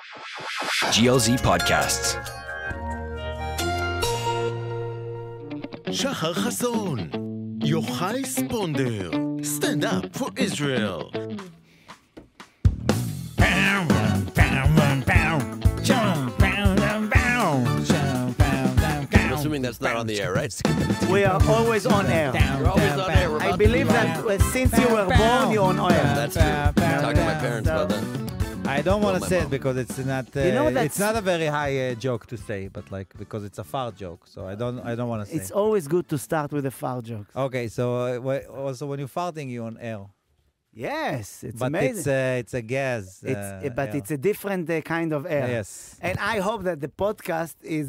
GLZ Podcasts. שחר חסון, ויוחאי ספונדר, סטנדאפ for Israel. I'm assuming that's not on the air, right? We are always on air. You're always on air. We're I about believe to- that since you were born, you're on air. That's true. Talk to my parents about that. I don't want Well, to my say mom. it because it's not. You know that's- it's not a very high joke to say, but like because it's a fart joke, so I don't want to say. It's always good to start with the fart jokes. Okay, so also when you're farting, you're on air, Yes, it's but amazing. it's a gas. But air. it's a different kind of air. Yes. And I hope that the podcast is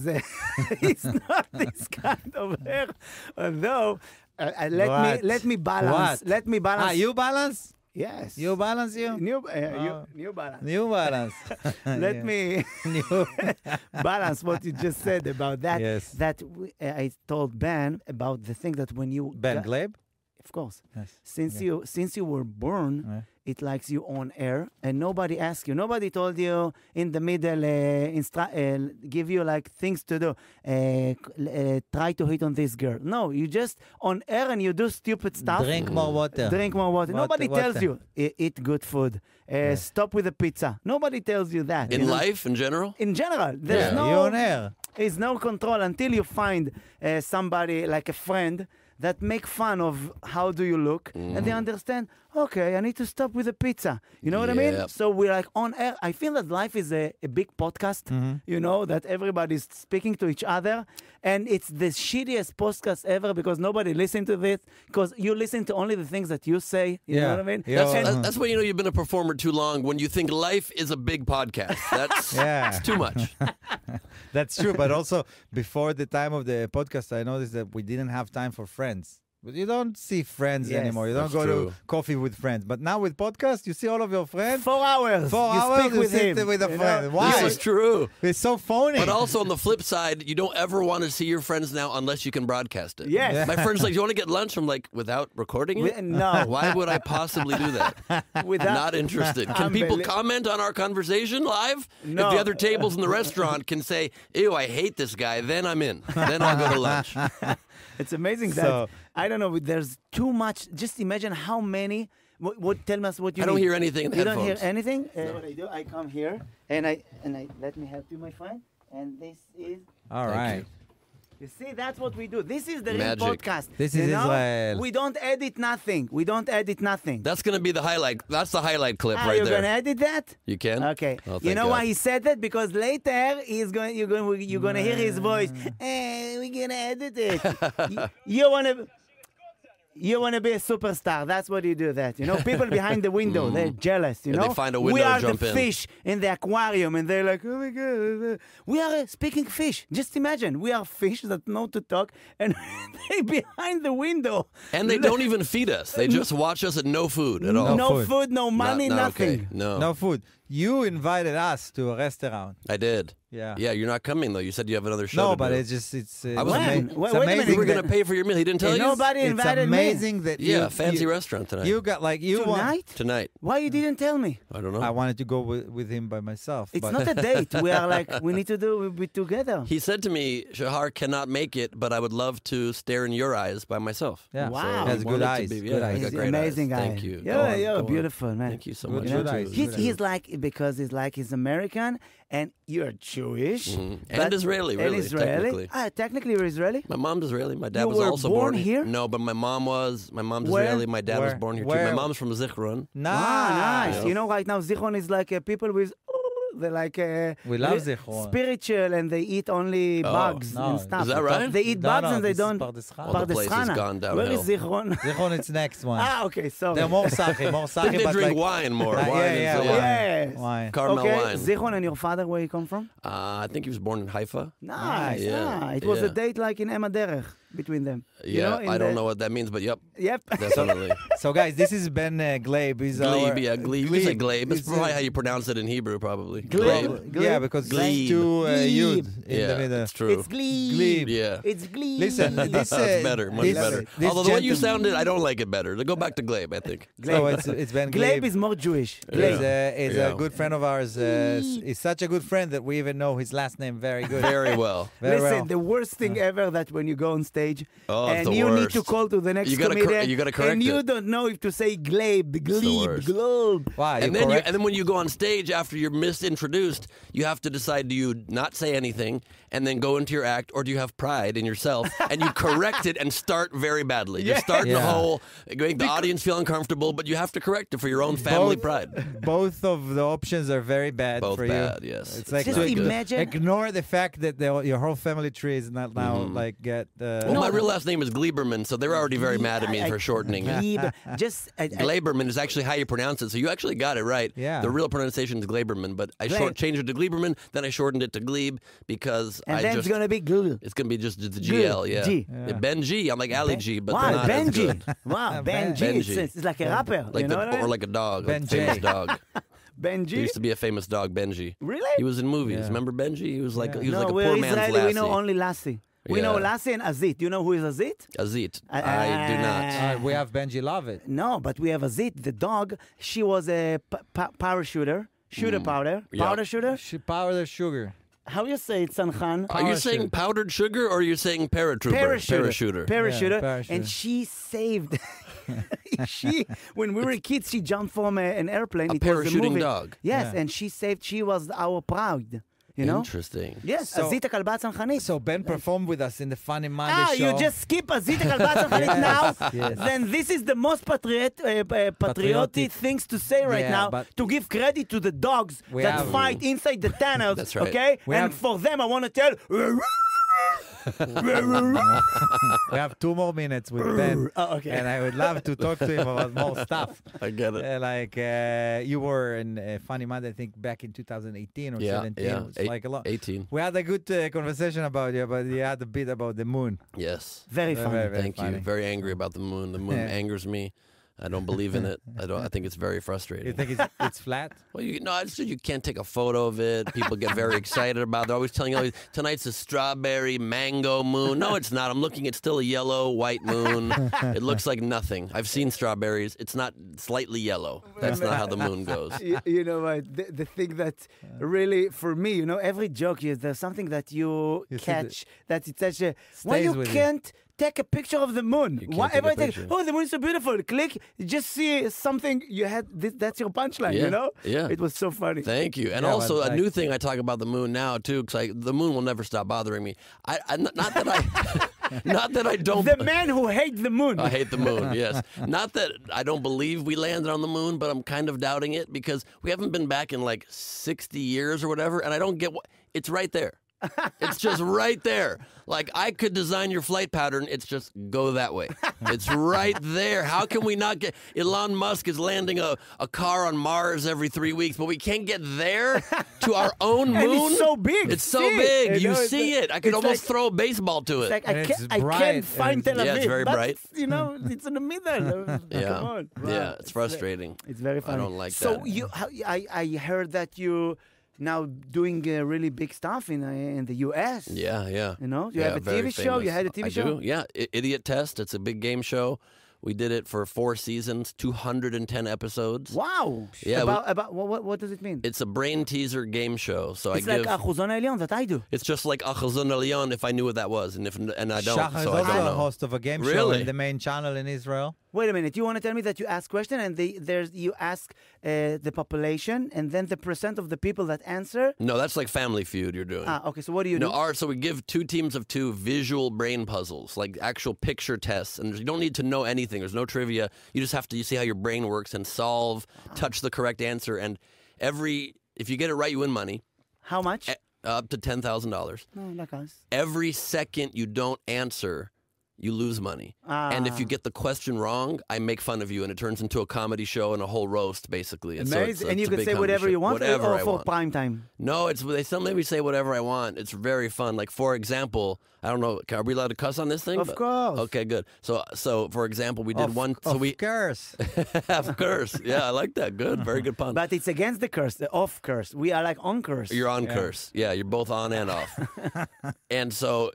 it's not this kind of air. Although, What? let me balance. What? Let me balance. You balance? Yes. You balance you? New balance. New balance. Let Yeah. me New. balance what you just said about that. Yes. That I told Ben about the thing that when you Ben Gleib? of course, Yes. since you were born, it likes you on air, and nobody asked you. Nobody told you in the middle, give you like things to do. Try to hit on this girl. No, you just on air and you do stupid stuff. Drink more water. Drink more water. Nobody tells water. you eat good food. Stop with the pizza. Nobody tells you that. In you know? life, in general? In general, there's Yeah, no you're on air. is no control until you find somebody like a friend that make fun of how do you look, and they understand, okay, I need to stop with the pizza. You know what I mean? Yep. So we're like on air. I feel that life is a big podcast, you know, that everybody's speaking to each other, and it's the shittiest podcast ever because nobody listens to this, because you listen to only the things that you say. You know Yeah. what I mean? Yeah. That's when you know you've been a performer too long, when you think life is a big podcast. That's Yeah. it's too much. That's true, but also before the time of the podcast, I noticed that we didn't have time for friends. But you don't see friends Yes, anymore. You don't that's go true. to coffee with friends. But now with podcast, you see all of your friends. 4 hours. 4 you hours speak you with sit him. with a you friend. know? Why? This is true. It's so phony. But also on the flip side, you don't ever want to see your friends now unless you can broadcast it. Yes. My friend's like, do you want to get lunch? I'm like, without recording it? No. Why would I possibly do that? Without- Not interested. Can people comment on our conversation live? No. If the other tables in the restaurant can say, ew, I hate this guy, then I'm in. Then I'll go to lunch. It's amazing that, So- I don't know, there's too much. Just imagine how many, tell us what you I don't need. hear anything in the You don't hear headphones. anything? What I do, I come here, and I let me help you, my friend. And this is, all Thank right. you see, that's what we do. This is the real Magic. podcast. This you is know? Israel. We don't edit nothing. We don't edit nothing. That's going to be the highlight. That's the highlight clip right you're there. gonna edit that? You can? Okay. Oh, You thank know God. why he said that? Because later you're gonna hear his voice. We're gonna edit it. You wanna be a superstar. That's what you do. That people behind the window, they're jealous. You And know, they find a window we to are jump the in. fish in the aquarium, and they're like, oh my god, we are speaking fish. Just imagine, we are fish that know to talk, and they behind the window. And they don't even feed us. They just watch us at no food at all. No food. food, no money, Not- nothing. Okay. No. No food. You invited us to a restaurant. I did. Yeah. Yeah, you're not coming though. You said you have another show. No, to but do. it's just it's. I was When? ama- Wait- it's wait a minute. amazing You were going to that- pay for your meal. He didn't tell you? Nobody It's invited amazing that Yeah, you, fancy you, restaurant tonight. You got like you want. Tonight? Tonight. Why you didn't tell me? I don't know. I wanted to go with him by myself. It's but not a date. We are like, we need to be together. He said to me, Shahar cannot make it, but I would love to stare in your eyes by myself. Yeah. Wow. So He has I good wanted to eyes. be- Good yeah, I eyes. got He's great an amazing eyes. guy. Thank you. You're, Go on, you're go on. beautiful, man. Thank you so Good- much. good You eyes. too. He's like, because he's American, and you're Jewish. And Israeli, really, And Israeli. technically. Technically you're Israeli? My mom's Israeli. My dad You was were also born here? No, but my mom was. My mom's Where? Israeli. My dad was Where? born here too. Where? My mom's from Zichron. Nice. Yeah. You know, right now, Zichron is like people with... They're like We love re- Zichron. spiritual, and they eat only bugs no. and stuff. Is that right? They eat bugs and they this is don't. Pardes Chana. Oh, the place has Pardes gone Chana. Where is Zichron? Zichron, it's next one. Okay, sorry. They're more sake, I think but they drink like, wine more. Yeah, Wine yeah, is, wine. Yes. Wine. Caramel Okay, wine. Zichron, and your father, where you come from? I think he was born in Haifa. Nice. Yeah, It was a yeah. date like in Emma Derech. between them. Yeah, I don't know what that means, but yep, Yep. definitely. So, guys, this is Ben Gleib. He's Glebe, our, yeah, glebe. You say glebe. It's It's, probably how you pronounce it in Hebrew, probably. Glebe. Yeah, because Glebe. it's two Glebe. yud in Yeah, the middle. it's true. It's Glee. Glebe. Yeah. It's Glee. Listen, this That's better, much this- better. this Although the way you gentleman- sounded, I don't like it better. Go back to glebe, I think. So it's Ben Glebe Gleib. is more Jewish. He's, Glebe. he's Yeah. a good friend of ours. He's such a good friend that we even know his last name very good. Very well. Very Listen, well. the worst thing ever that when you go on stage Oh, it's and the you need to worst. call to the next You gotta comedian you gotta correct and you it. don't know if to say Glebe, Glebe, worst. Globe. Wow, And you correct? then when you go on stage after you're misintroduced, you have to decide: do you not say anything and then go into your act, or do you have pride in yourself and you correct it and start very badly? You start the Yeah. whole, make the audience feel uncomfortable, but you have to correct it for your own family pride. Both of the options are very bad Both for bad, you. yes. It's like Just to imagine- ignore the fact that your whole family tree is not now like get. Well, my real last name is Gleiberman, so they're already very mad at me for shortening it. Glebe. Just Gleiberman is actually how you pronounce it, so you actually got it right. Yeah. The real pronunciation is Gleiberman, but I changed it to Gleiberman, then I shortened it to Glebe because and I then just... it's gonna be Glebe. It's gonna be just the GL, yeah. G. Yeah, Ben G. I'm like Ali G, but they're Wow, not as Benji. good. Wow, Benji. Benji. It's like a rapper. Like you know what I mean? or like a dog, Ben like a famous J. dog. There Benji. used to be a famous dog, Benji. Really? He was in movies. Yeah. Remember Benji? He was like he was No, like a we're poor man's Israeli. Lassie. We know only Lassie. We know Yeah. Lassie and Azit. Do you know who is Azit? Azit. I do not. We have Benji Love It. No, but we have Azit, the dog. She was a parachuter, powder, Yeah. powder shooter. She powder sugar. How you say it, Sanhan? Are you saying powdered sugar or are you saying paratrooper? Parachuter. Parachuter. parachuter. And she saved. When we were kids, she jumped from an airplane. A It was a parachuting movie. dog. Yes, Yeah. and she saved. She was our pride. You know. Interesting. Yes, So- Azit הכלבה הצנחנית. So Ben performed with us in the Funny Monday show. you just skip Azit הכלבה הצנחנית now? Yes. Then this is the most patriotic things to say right Yeah, now, but- to give credit to the dogs We that have- fight inside the tunnels, That's right. okay? We And have- for them, I want to tell... We have 2 more minutes with Ben. Oh, okay. And I would love to talk to him about more stuff. I get it. You were in Funny Monday, I think, back in 2018 or Yeah, 17. yeah. It was like a lot. 18. We had a good conversation about you, but you had a bit about the moon. Yes. Very funny. Very Thank funny. you. Very angry about the moon. The moon Yeah. angers me. I don't believe in it. I think it's very frustrating. You think it's flat? Well, you can't take a photo of it. People get very excited about it. They're always telling you, tonight's a strawberry mango moon. No, it's not. I'm looking, it's still a yellow, white moon. It looks like nothing. I've seen strawberries. It's not slightly yellow. That's not how the moon goes. You know what? The thing that really, for me, you know, every joke, there's something that you You see catch, that it's such a... Why you with you. can't take a picture of the moon? You can't Why take a everybody picture. oh, the moon is so beautiful. Click, you just see something you had. That's your punchline, Yeah, you know? yeah. It was so funny. Thank you. And Yeah, also but a like- new thing I talk about the moon now too, because the moon will never stop bothering me. Not that I, not that I don't. The man who hates the moon. I hate the moon, yes. Not that I don't believe we landed on the moon, but I'm kind of doubting it because we haven't been back in like 60 years or whatever, and I don't get what... It's right there. It's just right there. Like, I could design your flight pattern. It's just go that way. It's right there. How can we not get... Elon Musk is landing a car on Mars every 3 weeks, but we can't get there to our own moon? And it's so big. It's so See it, big. you You know, see it's it. I could it's almost like- throw a baseball to it. Like And I it's can't bright, can't find and Tel Aviv. Yeah, it's very but, bright. You know, it's in the middle. Yeah. Come on. Wow. Yeah, it's frustrating. It's very funny. don't like so that. I heard that you now doing really big stuff in the U.S. Yeah, yeah. You know, you Yeah, have a very TV show. You famous. had a TV I show. do, yeah. Idiot Test. It's a big game show. We did it for 4 seasons, 210 episodes. Wow. Yeah, About what does it mean? It's a brain teaser game show. So It's I like give. Achuzon Elyon that I do. It's just like Achazon Elyon if I knew what that was, and I don't. Shachar is So I also don't a know. host of a game show Really? in the main channel in Israel. Wait a minute. You want to tell me that you ask question and you ask the population and then the percent of the people that answer? No, that's like Family Feud you're doing. Okay. So what do you do? No, so we give 2 teams of 2 visual brain puzzles, like actual picture tests, and you don't need to know anything. There's no trivia. You just have to see how your brain works and touch the correct answer. And if you get it right, you win money, How much? up to $10,000. No, like us. Every second you don't answer, you lose money. And if you get the question wrong, I make fun of you, and it turns into a comedy show and a whole roast, basically. And Amazing. And you can say whatever you want whatever or for prime time? No, they still let me say whatever I want. It's very fun. Like, for example, I don't know, are we allowed to cuss on this thing? Of course. Okay, good. So for example, we did one... So we curse. Of curse. Yeah, I like that. Good. Very good pun. But it's against the curse, the off curse. We are like on curse. You're on curse. Yeah, you're both on and off. And so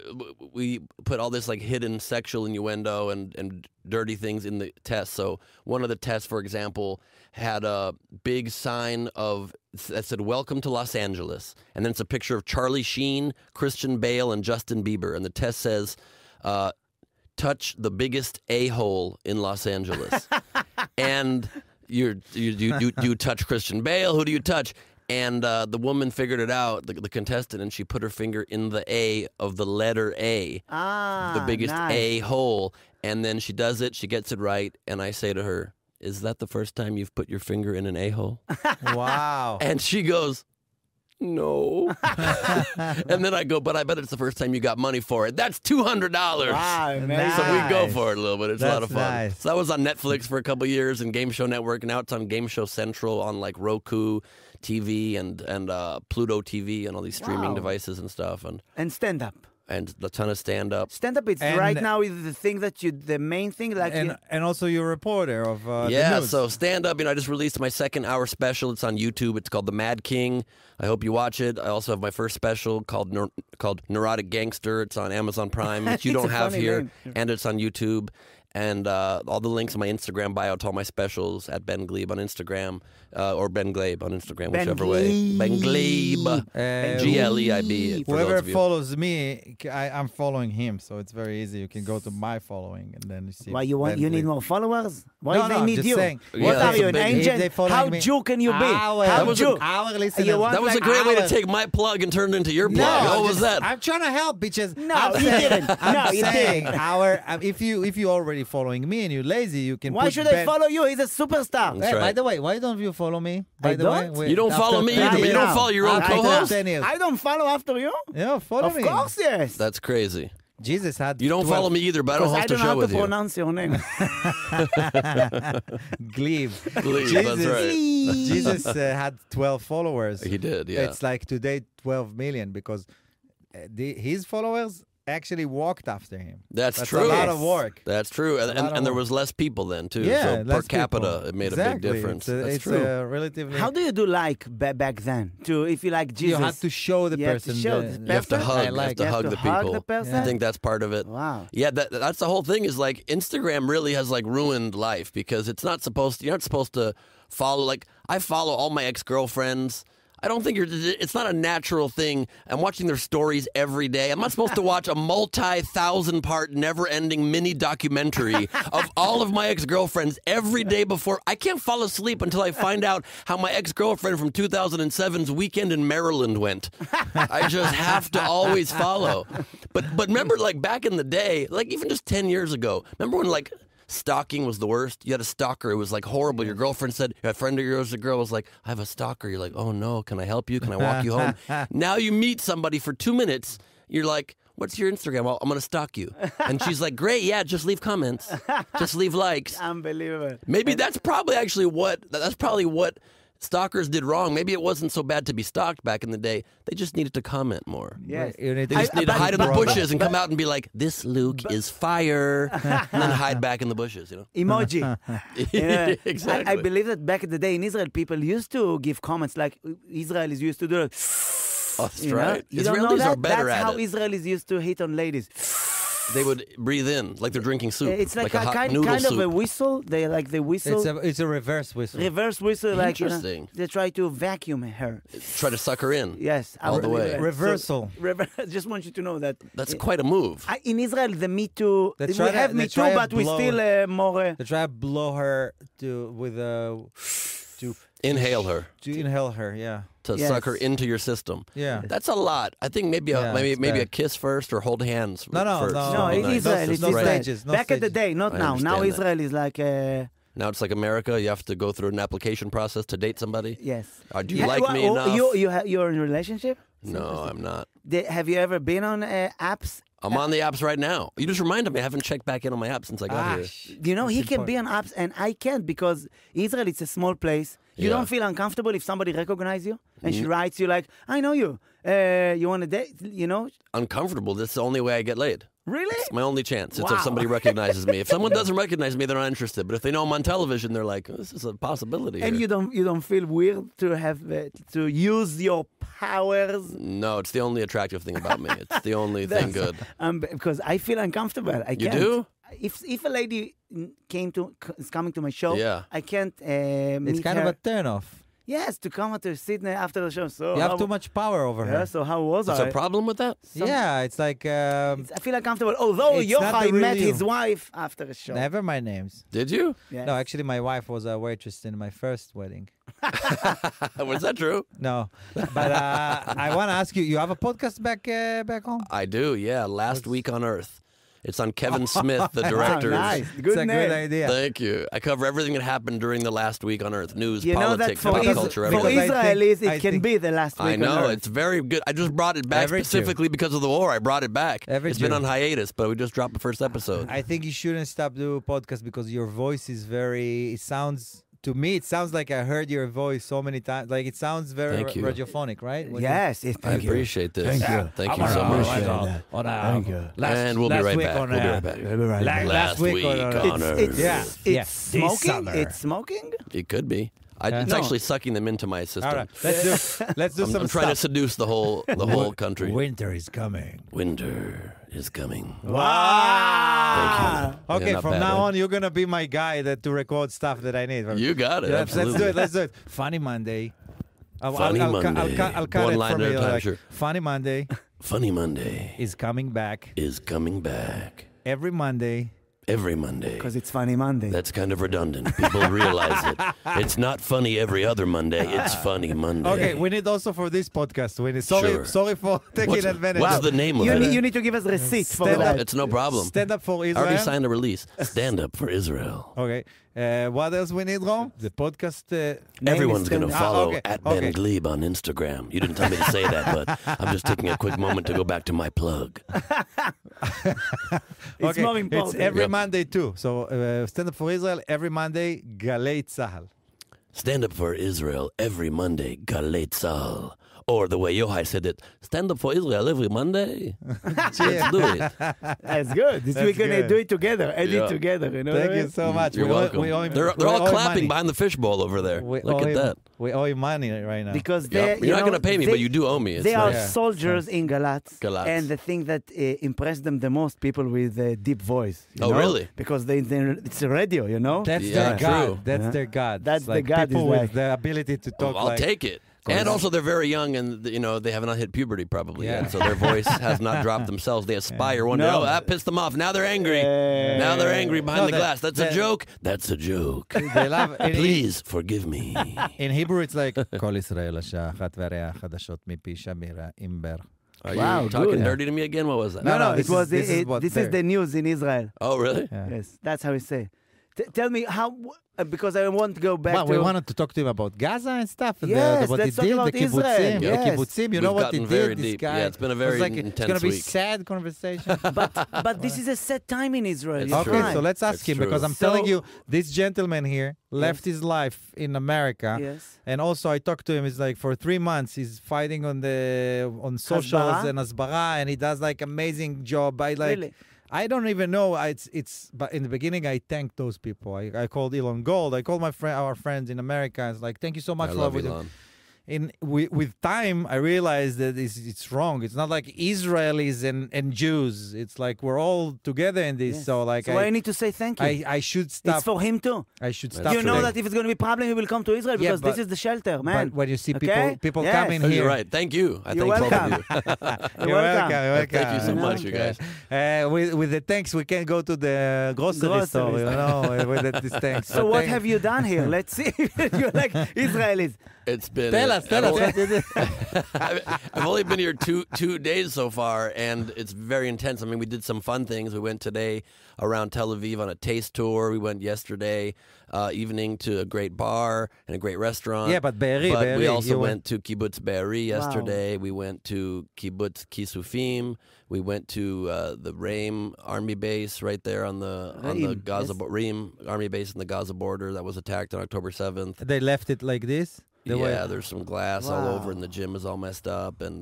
we put all this like hidden sexual innuendo and dirty things in the test. So one of the tests, for example, had a big sign that said, "Welcome to Los Angeles." And then it's a picture of Charlie Sheen, Christian Bale, and Justin Bieber. And the test says, touch the biggest a-hole in Los Angeles. And you touch Christian Bale. Who do you touch? And the woman figured it out, the contestant, and she put her finger in the A of the letter A, the biggest nice. A-hole. And then she does it, she gets it right, and I say to her, "Is that the first time you've put your finger in an A-hole?" Wow. And she goes, "No." And then I go, "But I bet it's the first time you got money for it. That's $200. Wow, amazing. So we go for it a little bit. It's a lot of fun. Nice. So that was on Netflix for a couple of years and Game Show Network. And now it's on Game Show Central on like Roku TV and Pluto TV and all these streaming devices and stuff. And stand-up. And a ton of stand-up. Stand-up, it's And- right now is the thing that the main thing. Like And also you're a reporter of the Yeah, news. so stand-up, I just released my second hour special. It's on YouTube. It's called The Mad King. I hope you watch it. I also have my first special called Neurotic Gangster. It's on Amazon Prime, which you It's don't a have funny here. name. And it's on YouTube. And all the links in my Instagram bio to all my specials at Ben Gleib on Instagram or Ben Gleib on Instagram, Ben whichever way. Ben Gleib. Gleib. for Whoever those of you. follows me, I'm following him, so it's very easy. You can go to my following and then you see. why you Ben need Gleib. more followers? Why No, they I'm need just you? saying. Yeah, What are that's you, a an big- If agent? they follow How me- Jew can you be? Our- How That was a- Jew? Our listeners. You want That was like a great way to our- take my plug and turn it into your No, plug. What was just- that? I'm trying to help, bitches. No, I'm you saying- didn't. I'm No, you saying didn't. if you're already following me and you're lazy, you can. Why put should I Ben- follow you? He's a superstar. That's Hey, by right. the way, why don't you follow me? I By the don't? way, You don't follow me either, but you don't follow your own After co-host? 10 years. I don't follow after you. Yeah, follow Of me. course, yes. That's crazy. Jesus had. You don't 12 follow me either, but I don't Because I host a don't know show how to with you. pronounce your name. Gleib. Gleib, Jesus, that's right. Jesus had 12 followers. He did, yeah. It's like today 12 million because his followers actually walked after him. That's That's true. a lot of work. That's true. And, a lot of and there work. was less people then, too. Yeah, so per less capita, people. it made a Exactly. big difference. That's It's true. relatively. How do you do like back then? If you like Jesus, you have to show the You have to person? show the- the You have to person? hug. I You have like to it. hug to the hug people. the person? I think that's part of it. Wow. Yeah, that's the whole thing is like Instagram really has like ruined life because it's not supposed to, you're not supposed to follow, like I follow all my ex-girlfriends. I don't think it's not a natural thing. I'm watching their stories every day. I'm not supposed to watch a multi-1,000-part, never-ending mini documentary of all of my ex-girlfriends every day before. I can't fall asleep until I find out how my ex-girlfriend from 2007's weekend in Maryland went. I just have to always follow. But remember, like back in the day, like even just 10 years ago, remember when like stalking was the worst? You had a stalker. It was like horrible. Your girlfriend said, a friend of yours, a girl was like, I have a stalker. You're like, oh no, can I help you? Can I walk you home? Now you meet somebody for 2 minutes. You're like, what's your Instagram? Well, I'm going to stalk you. And she's like, great. Yeah, just leave comments. Just leave likes. Unbelievable. Maybe that's probably what stalkers did wrong. Maybe it wasn't so bad to be stalked back in the day. They just needed to comment more. Yes. You need They to- just need to but- hide in the but- bushes and come out and be like, this Luke is fire. And then hide back in the bushes, you know? Emoji. You know, Exactly. I believe that back in the day in Israel, people used to give comments like Israelis used to do it. Oh, that's You know? right. You don't know Israelis that? are better That's at how it. Israelis used to hit on ladies. They would breathe in like they're drinking soup. It's like a hot kind noodle of soup. a whistle. They like the whistle. it's a reverse whistle. Reverse whistle, like Interesting. they try to vacuum her. Try to suck her in. Yes, All the way. Reversal. I just want you to know that That's quite a move. in Israel, the Me Too. They We try to- have they Me try Too, to but we blow- still more. They try to blow her with a Inhale her to inhale her. Yeah, to Yes. suck her into your system. yeah. That's a lot. I think maybe Yeah, it's maybe a bad. kiss first or hold hands. No, first. no. No, Would be in nice. Israel, it's no Israel. stages, no Back in the stages. day, not I now. Now understand that. Israel is like, Now it's like America. You have to go through an application process to date somebody. yes. Do you like me enough? You're in a relationship? No, I'm not. Have you ever been on apps I'm on the apps right now. You just reminded me. I haven't checked back in on my app since I got here. You know, he can be on apps, and I can't because Israel, it's a small place. You don't feel uncomfortable if somebody recognizes you and she writes you like, I know you. You want to date, you know? Uncomfortable. That's the only way I get laid. Really? It's my only chance. It's Wow. if somebody recognizes me. If someone doesn't recognize me, they're not interested. But if they know I'm on television, they're like, oh, this is a possibility. And here. you don't feel weird to have to use your powers? No, it's the only attractive thing about me. It's the only thing good. Because I feel uncomfortable. I You can't. do? If a lady is coming to my show, I can't It's meet kind her. of a turn-off. Yes, to come to Sydney after the show. So You have too much power over Yeah, her. so how was There's I? a problem with that? Yeah, it's like... I feel uncomfortable. Although It's not Yochai the real met you. his wife after a show. never my names. Did you? Yes. No, actually, my wife was a waitress in my first wedding. Was that true? No, but I want to ask you, you have a podcast back home? I do, yeah. Last Week on Earth. It's on Kevin Smith, the director. Nice. It's Good a name. good idea. Thank you. I cover everything that happened during the last week on Earth. News, You know that politics, for, pop Is- culture, for everything. Because I Israelis, think- it can be the last week I know, on Earth. it's very good. I just brought it back Every specifically because of the war. I brought it back. Every It's been Jew. on hiatus, but we just dropped the first episode. I think you shouldn't stop doing podcast because your voice is very. It sounds to me. It sounds like I heard your voice so many times. Like it sounds very Thank you. radiophonic, right? When Yes, I thank you. appreciate this. Thank you. Thank you so much. Thank you. And we'll be right back. We'll be right back. Last week on Earth. It's smoking. summer. It's smoking. It could be. It's No. actually sucking them into my system. All right, let's do some I'm trying to stuff. seduce the whole country. Winter is coming. Winter is coming. Wow. Okay, not from bad, now right? on, you're gonna be my guy to record stuff that I need. You got it. Let's absolutely. do it. Let's do it. Funny Monday. Funny Monday. I'll cut One it line from at a you. time, Like, sure. Funny Monday Funny Monday is coming back is coming back every Monday. every Monday. Because it's Funny Monday. That's kind of redundant. People realize it. It's not funny every other Monday. It's Funny Monday. Okay, we need also for this podcast. We need. Sure. Sorry for taking advantage. What's the name of you, it? need, you need to give us receipts for Stand that. It's no problem. Stand up for I Israel. already signed a release. Stand up for Israel. Okay. What else we need, Ron? The podcast. Everyone's going to Stand Up. follow okay, at okay. Ben Gleib on Instagram. You didn't tell me to say that, but I'm just taking a quick moment to go back to my plug. It's more important. It's every Yep. Monday too. So Stand Up for Israel every Monday. Galei Tzahal. Stand up for Israel every Monday, Galei Tzahal. Or the way Yochai said it, stand up for Israel every Monday. Let's do it. That's good. This That's week we're going to good. do it together. Edit Yeah. together. You know what I Thank you mean? so much. You're We owe- welcome. we owe him- They're we all owe him clapping money. behind the fishbowl over there. We Look owe at him- that. We owe him money right now. Because Yep. they, You're not going to pay me, but you do owe me. It's They are nice. Yeah. soldiers in Galatz. Galatz. And the thing that impressed them the most, people with a deep voice. You Oh, know? really? Because it's a radio, you know? That's Yeah, their God. true. That's Yeah. their God. That's It's the like God people is with like- the ability to talk I'll like. take it. And also, they're very young, and they have not hit puberty probably Yeah. yet, so their voice has not dropped themselves. They aspire one day. No. Oh, that pissed them off. Now they're angry. Now they're angry behind No, the that- glass. That's a that- joke. That's a joke. They love. Please forgive me. In Hebrew, it's like כל ישראל השעה אחת והריאה חדשות מפי שמירה אימבר. Are Wow, you talking good. dirty to me again? What was that? No, It was this is what this they're- is the news in Israel. Oh, really? Yeah. Yes, that's how we say. Tell me how, because I want to go back Well, to... we wanted to talk to him about Gaza and stuff. And Yes, what he let's talk did, about the Israel. kibbutzim. Yes. The kibbutzim, you know We've what he gotten did, very this deep. guy. Yeah, it's been a It was very like, It's intense going to be week. sad conversation. but this is a sad time in Israel. It's It's Okay, fine. so let's ask It's him because true. I'm telling So- you, this gentleman here left his life in America. Yes. And also, I talked to him. It's like for 3 months, he's fighting on socials Hasbara? and asbara, and he does like amazing job. Really? I don't even know. But in the beginning, I thanked those people. I called Elon Gold. I called our friends in America. It's like, thank you so much I for love what you do. Elon. With time, I realized that it's wrong. It's not like Israelis and Jews. It's like we're all together in this. Yes. So like So I need to say thank you. I should stop. It's for him too. I should That's stop. You know true. that if it's going to be a problem, he will come to Israel Yeah, because this but- is the shelter, man. But when you see Okay? people Yes. come in Oh, here, you're right. Thank you. I You're thank both welcome. of you. You're welcome. You're welcome. Thank you so much, you guys. With the thanks, we can go to the grocery Grocery store. You store. know, with this thanks. So what have you done here? Let's see. You're like Israelis. It's been. Tell us. I've only been here two days so far, and it's very intense. I mean, we did some fun things. We went today around Tel Aviv on a taste tour. We went yesterday evening to a great bar and a great restaurant. Yeah, but Be'eri, we also went to Kibbutz Be'eri yesterday. Wow. We went to Kibbutz Kisufim. We went to the Reim Army base right there on the Gaza Reim Army base in the Gaza border that was attacked on October 7th. They left it like this? There's some glass all over, and the gym is all messed up, and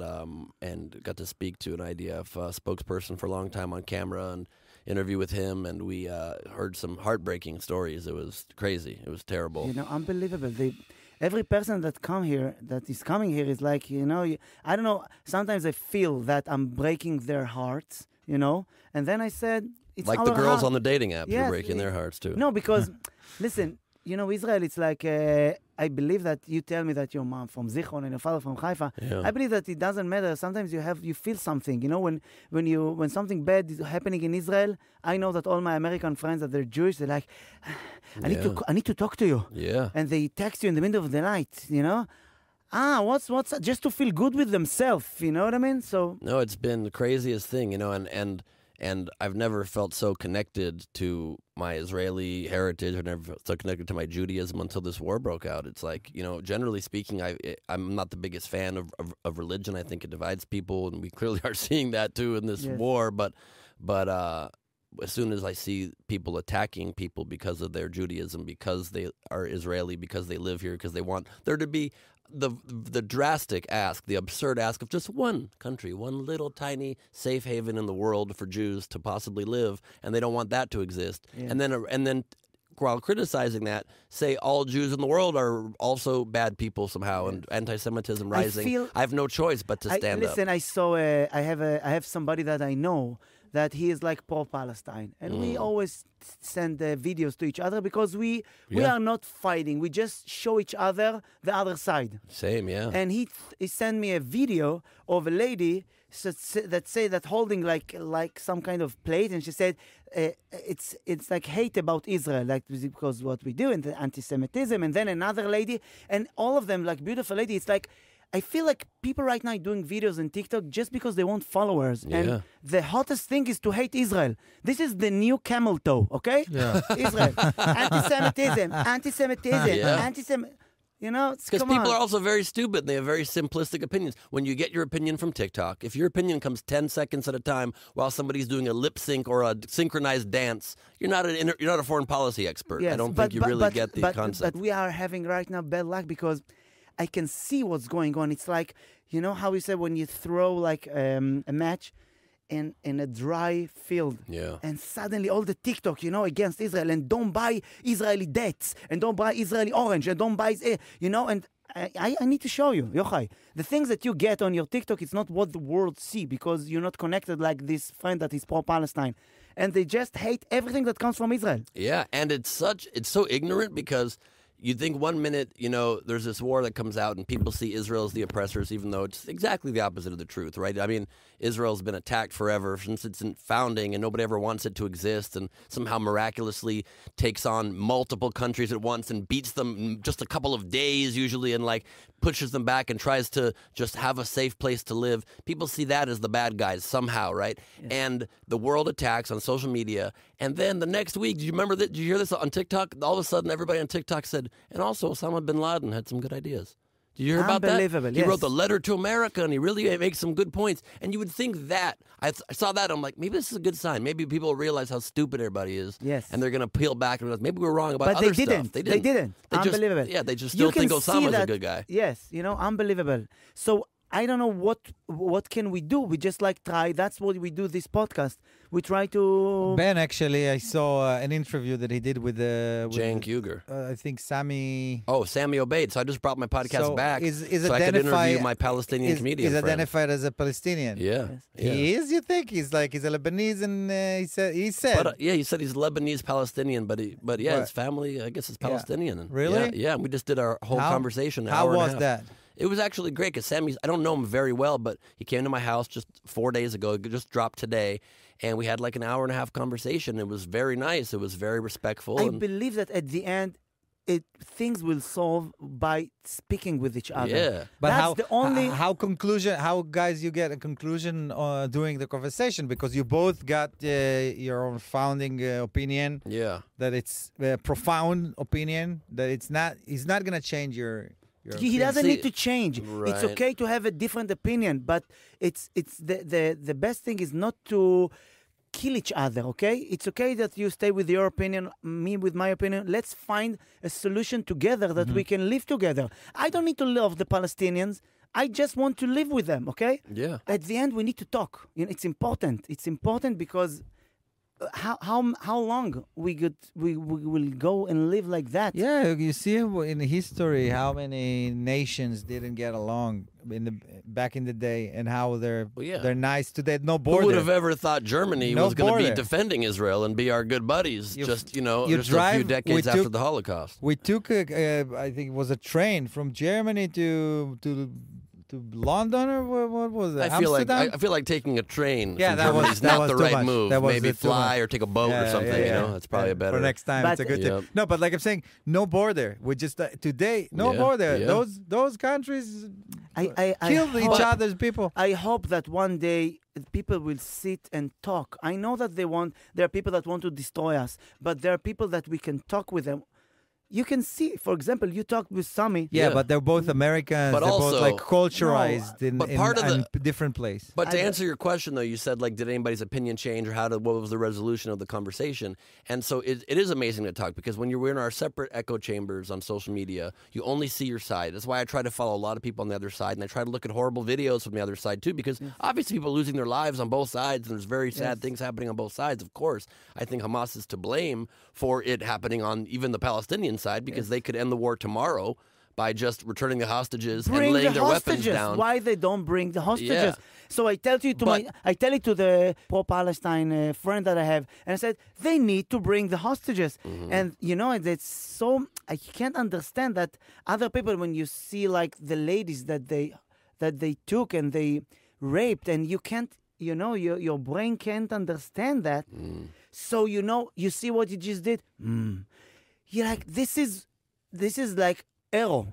got to speak to an IDF spokesperson for a long time on camera and interview with him, and we heard some heartbreaking stories. It was crazy. It was terrible. Unbelievable. Every person that is coming here is like, I don't know, sometimes I feel that I'm breaking their hearts, and then I said, it's like our the girls heart. on the dating app, Yes, you're breaking their hearts too. No, because, listen, Israel, it's like, I believe that you tell me that your mom from Zichron and your father from Haifa. Yeah. I believe that it doesn't matter. Sometimes you feel something. When something bad is happening in Israel, I know that all my American friends that they're Jewish, they're like, I need to talk to you. Yeah. And they text you in the middle of the night, what's just to feel good with themselves, you know what I mean? So no, it's been the craziest thing, and I've never felt so connected to my Israeli heritage. I've never felt so connected to my Judaism until this war broke out. It's like, generally speaking, I'm not the biggest fan of religion. I think it divides people, and we clearly are seeing that too in this war. But as soon as I see people attacking people because of their Judaism, because they are Israeli, because they live here, because they want there to be the drastic ask, the absurd ask of just one country, one little tiny safe haven in the world for Jews to possibly live, and they don't want that to exist. Yeah. And then while criticizing that, say all Jews in the world are also bad people somehow, and anti-Semitism rising. I have no choice but to stand up. Listen, I saw. I have somebody that I know that he is like pro-Palestine, and we always send videos to each other because we are not fighting. We just show each other the other side. Same, yeah. And he sent me a video of a lady that holding like some kind of plate, and she said it's like hate about Israel, like because what we do and the anti-Semitism. And then another lady, and all of them like beautiful lady. It's like, I feel like people right now doing videos on TikTok just because they want followers. Yeah. And the hottest thing is to hate Israel. This is the new camel toe, okay? Yeah. Israel. Anti-Semitism. Because people are also very stupid. They have very simplistic opinions. When you get your opinion from TikTok, if your opinion comes 10 seconds at a time while somebody's doing a lip sync or a synchronized dance, you're not a foreign policy expert. Yes, I don't think you really get the concept. But we are having right now bad luck because I can see what's going on. It's like, how we say when you throw like a match in a dry field. Yeah. And suddenly all the TikTok, against Israel, and don't buy Israeli dates, and don't buy Israeli orange, and don't buy, and I need to show you, Yochai. The things that you get on your TikTok, it's not what the world see because you're not connected like this friend that is pro-Palestine. And they just hate everything that comes from Israel. Yeah, and it's so ignorant because you think 1 minute, there's this war that comes out and people see Israel as the oppressors, even though it's exactly the opposite of the truth, right? I mean, Israel's been attacked forever since its founding, and nobody ever wants it to exist, and somehow miraculously takes on multiple countries at once and beats them in just a couple of days usually, and pushes them back and tries to just have a safe place to live. People see that as the bad guys somehow, right? Yes. And the world attacks on social media. And then the next week, do you remember that? Did you hear this on TikTok? All of a sudden, everybody on TikTok said, and also Osama bin Laden had some good ideas. Did you hear about that? Unbelievable, He wrote the letter to America, and he really makes some good points. And you would think that. I saw that, I'm like, maybe this is a good sign. Maybe people will realize how stupid everybody is. Yes. And they're going to peel back and realize, maybe we're wrong about other stuff. They didn't. Unbelievable. They just still think Osama's a good guy. Yes, unbelievable. So I don't know what can we do. We just try. That's what we do this podcast. We try to... Ben, actually, I saw an interview that he did with Jan Kuger. I think Sammy... Oh, Sammy Obeid. So I just brought my podcast back so I could interview my Palestinian comedian friend. He's identified as a Palestinian. Yeah. He is, you think? He's a Lebanese, and he said... But, he said he's Lebanese-Palestinian, but his family, I guess, is Palestinian. Yeah. Really? Yeah, we just did our whole conversation. How was that? It was actually great because Sammy's, I don't know him very well, but he came to my house just 4 days ago. It just dropped today. And we had an hour and a half conversation. It was very nice. It was very respectful. I believe that at the end, things will solve by speaking with each other. Yeah. But That's the only. how guys you get a conclusion during the conversation, because you both got your own founding opinion, Yeah. that it's a profound opinion, that it's not going to change your He doesn't need to change. It's Right. okay to have a different opinion, but it's the best thing is not to kill each other, okay? It's okay that you stay with your opinion, me with my opinion. Let's find a solution together that we can live together. I don't need to love the Palestinians. I just want to live with them, okay? Yeah. At the end, we need to talk. You know, it's important. It's important because how long we will go and live like that? Yeah, you see in history how many nations didn't get along back in the day, and how they're nice today. No border. Who would have ever thought Germany No was going to be border. defending Israel and be our good buddies? You just a few drive- decades we after took- the Holocaust. We took I think it was a train from Germany to London, or what was it? Amsterdam? I feel like taking a train. Yeah, from that Germany was- is that not was the too right much. move. That was Maybe too fly much. or take a boat or something. You know, that's probably a better. For next time, But- it's a good tip. Yep. No, but like I'm saying, no border. We just today, no Yeah, border. yeah. Those countries I killed each hope- other's people. I hope that one day people will sit and talk. I know that there are people that want to destroy us, but there are people that we can talk with them. You can see, for example, you talked with Sami. Yeah, but they're both Americans. But they're both also- like culturalized in but part of in the- different place. But to answer your question, though, you said, like, did anybody's opinion change, or what was the resolution of the conversation? And so it is amazing to talk, because when you're in our separate echo chambers on social media, you only see your side. That's why I try to follow a lot of people on the other side, and I try to look at horrible videos from the other side, too, because obviously people are losing their lives on both sides, and there's very sad things happening on both sides, of course. I think Hamas is to blame for it happening on even the Palestinian side, because they could end the war tomorrow by just returning the hostages and laying their weapons down. Why they don't bring the hostages? Yeah. So I tell it to the pro-Palestine friend that I have, and I said they need to bring the hostages. And you know, it's so I can't understand that other people, when you see like the ladies that they took and they raped, and you can't, you know, your brain can't understand that. So you know, you see what you just did. You're like, this is like error.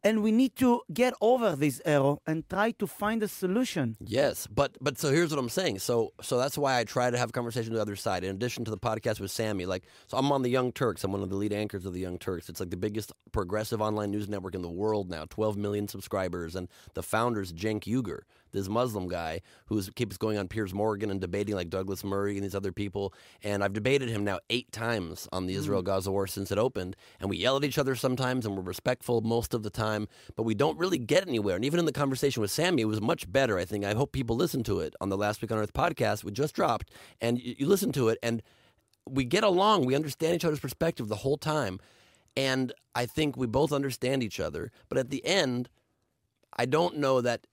And we need to get over this error and try to find a solution. Yes, but so here's what I'm saying. So that's why I try to have a conversation with the other side. In addition to the podcast with Sammy, so I'm on the Young Turks. I'm one of the lead anchors of the Young Turks. It's like the biggest progressive online news network in the world now, 12 million subscribers. And the founder's Cenk Uygur, this Muslim guy who keeps going on Piers Morgan and debating like Douglas Murray and these other people. And I've debated him now 8 times on the Israel-Gaza war since it opened. And we yell at each other sometimes, and we're respectful most of the time, but we don't really get anywhere. And even in the conversation with Sammy, it was much better, I think. I hope people listen to it on the Last Week on Earth podcast, we just dropped, and you listen to it, and we get along. We understand each other's perspective the whole time. And I think we both understand each other. But at the end, I don't know that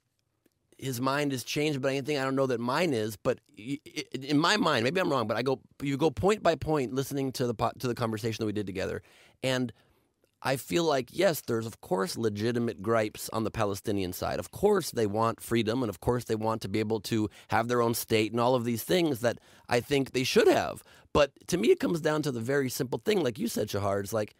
his mind is changed by anything. I don't know that mine is, but in my mind, maybe I'm wrong, but you go point by point listening to the conversation that we did together, and I feel like, yes, there's of course legitimate gripes on the Palestinian side. Of course they want freedom, and of course they want to be able to have their own state and all of these things that I think they should have. But to me, it comes down to the very simple thing, like you said, Shahar, it's like,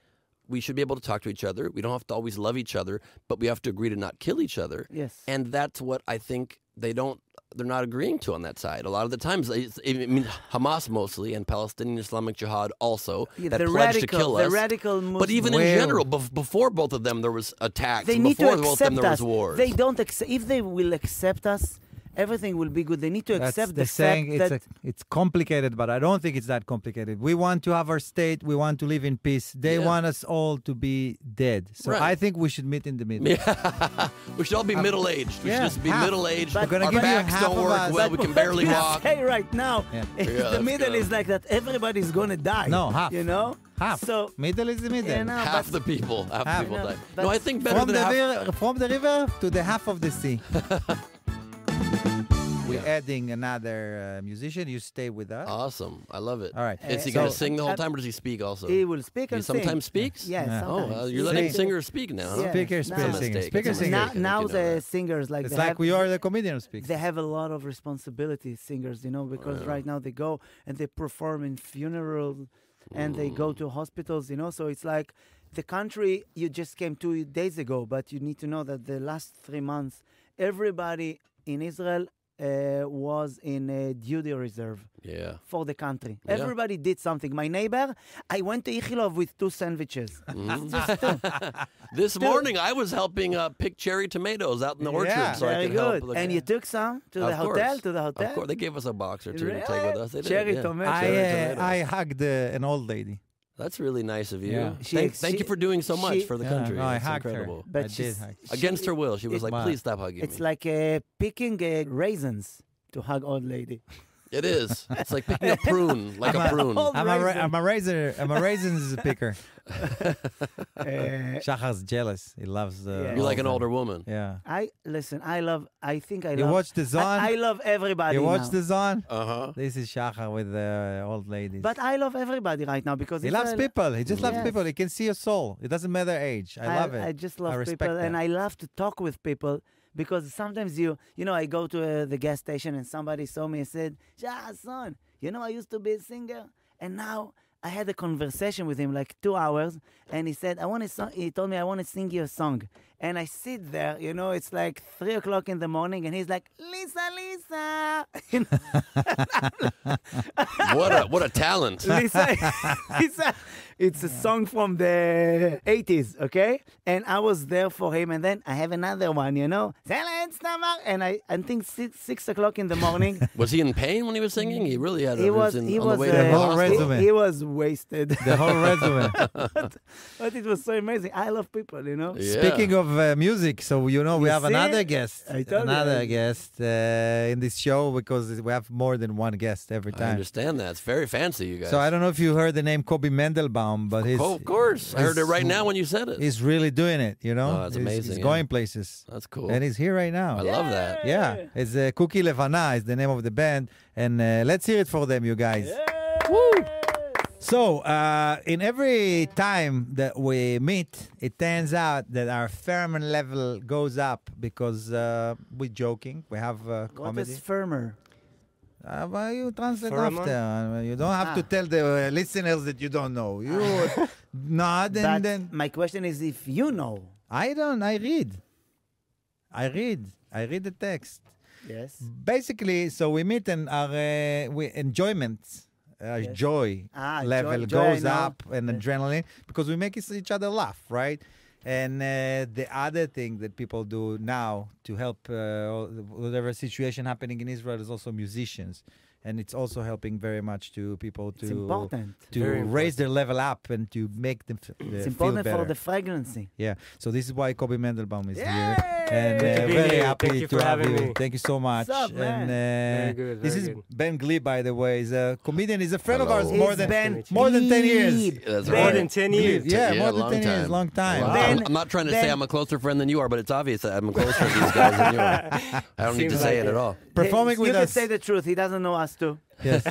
we should be able to talk to each other. We don't have to always love each other, but we have to agree to not kill each other. Yes. And that's what I think they're not agreeing to on that side. A lot of the times, Hamas mostly, and Palestinian Islamic Jihad also, that pledge to kill us. The radical Muslims. But even in general, before both of them, there was attacks. They and need to before both of them, accept there us. was wars. They don't accept. If they will accept us, everything will be good. They need to accept the saying fact that it's complicated, but I don't think it's that complicated. We want to have our state. We want to live in peace. They want us all to be dead. So Right. I think we should meet in the middle. We should all be middle-aged. We should just be half. middle-aged. But- Our We're gonna give you backs half don't of work us. well. We can barely walk. Hey, right now, Yeah. Yeah, the let's middle go. is like that. Everybody's gonna die. No, half. You know, Half. So Middle is the middle. you know, Half but- the people. Half the Half. people No, die. but- No, I think better than half. From the river to the half of the sea. We're adding another musician. You stay with us. Awesome. I love it. All right. Is he So- going to sing the whole time, or does he speak also? he will speak He and sometimes sing. speaks? Yes, Yeah. sometimes. Oh, you're letting Sing. singers speak now, huh? Yeah. Speaker, That's a speaker, mistake. singer. Speaker, That's a singer. mistake. Now You know the that. singers like It's they like have, we are the comedian who speaks. they have a lot of responsibility, singers, you know, because right now they go and they perform in funeral and they go to hospitals, so it's like the country you just came 2 days ago, but you need to know that the last 3 months, everybody in Israel was in a duty reserve for the country. Yeah. Everybody did something. My neighbor, I went to Ichilov with 2 sandwiches. Just 2. This morning, I was helping pick cherry tomatoes out in the orchard, so I Very could good. help. And you took some to the hotel? To the hotel? Of course, they gave us a box or two to take with us. They did, Cherry yeah. tomato. I hugged an old lady. That's really nice of you. Yeah. Thank you for doing so much for the country. No, I That's hugged incredible. her. But I did hug. Against her will, she was like, "Please stop hugging It's me." like picking raisins to hug old lady. It is. It's like picking a prune, like a prune. I'm a raisins picker. Shachar's jealous. He loves the. You're like an older woman. Yeah. I love You watch the Zon? I love everybody You watch now. the Zon? Uh-huh. This is Shachar with the old ladies. But I love everybody right now because He loves people. He just loves Yes. people. He can see your soul. It doesn't matter age. I love it. I just love respect people, that. and I love to talk with people because sometimes I go to the gas station and somebody saw me and said, Hasson, I used to be a singer, and now I had a conversation with him like 2 hours, and he said, he told me, I want to sing you a song. And I sit there, it's like 3 o'clock in the morning, and he's like, Lisa. What a talent. Lisa, it's a song from the 80s, okay? And I was there for him, and then I have another one, and I think 6 o'clock in the morning. Was he in pain when he was singing? He really had. He was he was wasted. The whole resume. But it was so amazing. I love people, Yeah. Speaking of music, so we have see? another guest. I told you. Another guest in this show because we have more than one guest every I time. understand that. It's very fancy, you guys. So I don't know if you heard the name Kobe Mendelbaum, but of course. I heard it right now when you said it. He's really doing it, Oh, that's amazing, He's yeah. going places. That's cool. And he's here right now. I love that. Yeah, it's Cookie Levana is the name of the band, and let's hear it for them, you guys. Woo! So, in every time that we meet, it turns out that our pheromone level goes up because we're joking. We have What comedy. is firmer? Well, you translate Pheromone? after. You don't have to tell the listeners that you don't know. You nod and But then... my question is if you know. I don't. I read the text. Yes. Basically, so we meet and our enjoyment, Yes. joy level joy, I goes know. up and adrenaline because we make each other laugh, right? And the other thing that people do now to help whatever situation happening in Israel is also musicians. And it's also helping very much to people It's important. to Very raise their level up and to make them It's feel important better. for the fragrancy. Yeah, so this is why Kobe Mendelbaum is Yay! here, and Good to be very here. happy Thank you to for have having you. me. Thank you so much. What's up, man? And Very good, this very is good. Ben Glee, by the way. He's a comedian. He's a friend of Hello. ours It's more than Ben more than 10 years. That's More right. than 10 years. Yeah, more than long 10 years, time. long time. Wow. Ben- I'm not trying to say Ben- I'm a closer friend than you are, but it's obvious that I'm closer to these guys than you are. I don't need to Seems say like it at it. all. Performing you with can us. say the truth. He doesn't know us too. Yes.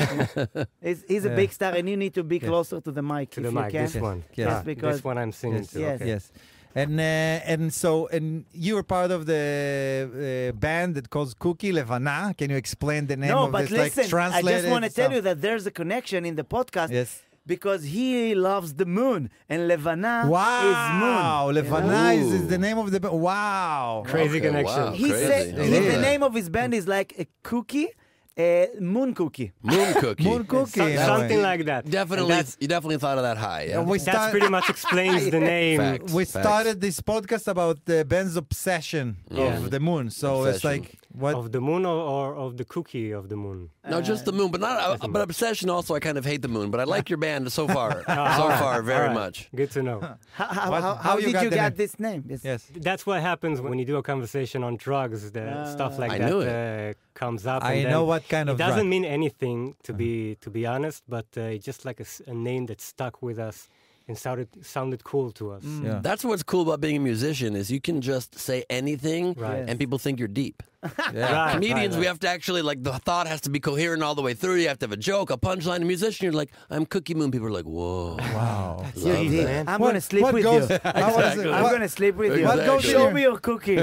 He's a Yeah. big star, and you need to be closer to the mic To if the you mic, can. this one. Yes, Ah, because- this one I'm singing Yes. to. Yes. Okay. Yes. And you were part of the band that calls Cookie Levana. Can you explain the name No, of but this? listen, like, I translated just want to tell stuff? you that there's a connection in the podcast Yes. because he loves the moon, and Levana Wow, is moon. Levana Ooh. is the name of the band. Wow. Crazy Okay, connection. wow. He Crazy. said I It the is. love that. name of his band is like a cookie, moon cookie. Moon cookie. Moon Cookie. in a Something way. like that. And Definitely, that's- you definitely thought of that high. Yeah. We That start- pretty much explains the name. Fact. We Facts. started this podcast about Ben's obsession Yeah. of the moon. So it's Obsession. like, what? Of the moon or of the cookie of the moon? No, just the moon, but not. But obsession. Also, I kind of hate the moon, but I like your band so far. So far, very All right. much. Good to know. How you did got you the get name? this name? Yes. That's what happens when you do a conversation on drugs. Stuff like I that knew comes up. I and know then what kind of It doesn't drug. mean anything, to be honest, but it's just like a name that stuck with us and sounded cool to us. Yeah. That's what's cool about being a musician is you can just say anything, Right. and people think you're deep. Yeah. Comedians, we have to actually, like, the thought has to be coherent all the way through. You have to have a joke, a punchline. A musician, you're like, I'm Cookie Moon. People are like, whoa. Wow. Love Yeah, that. I'm going to sleep with goes- you. Exactly. I'm going to sleep with you. What goes Show in me your cookie.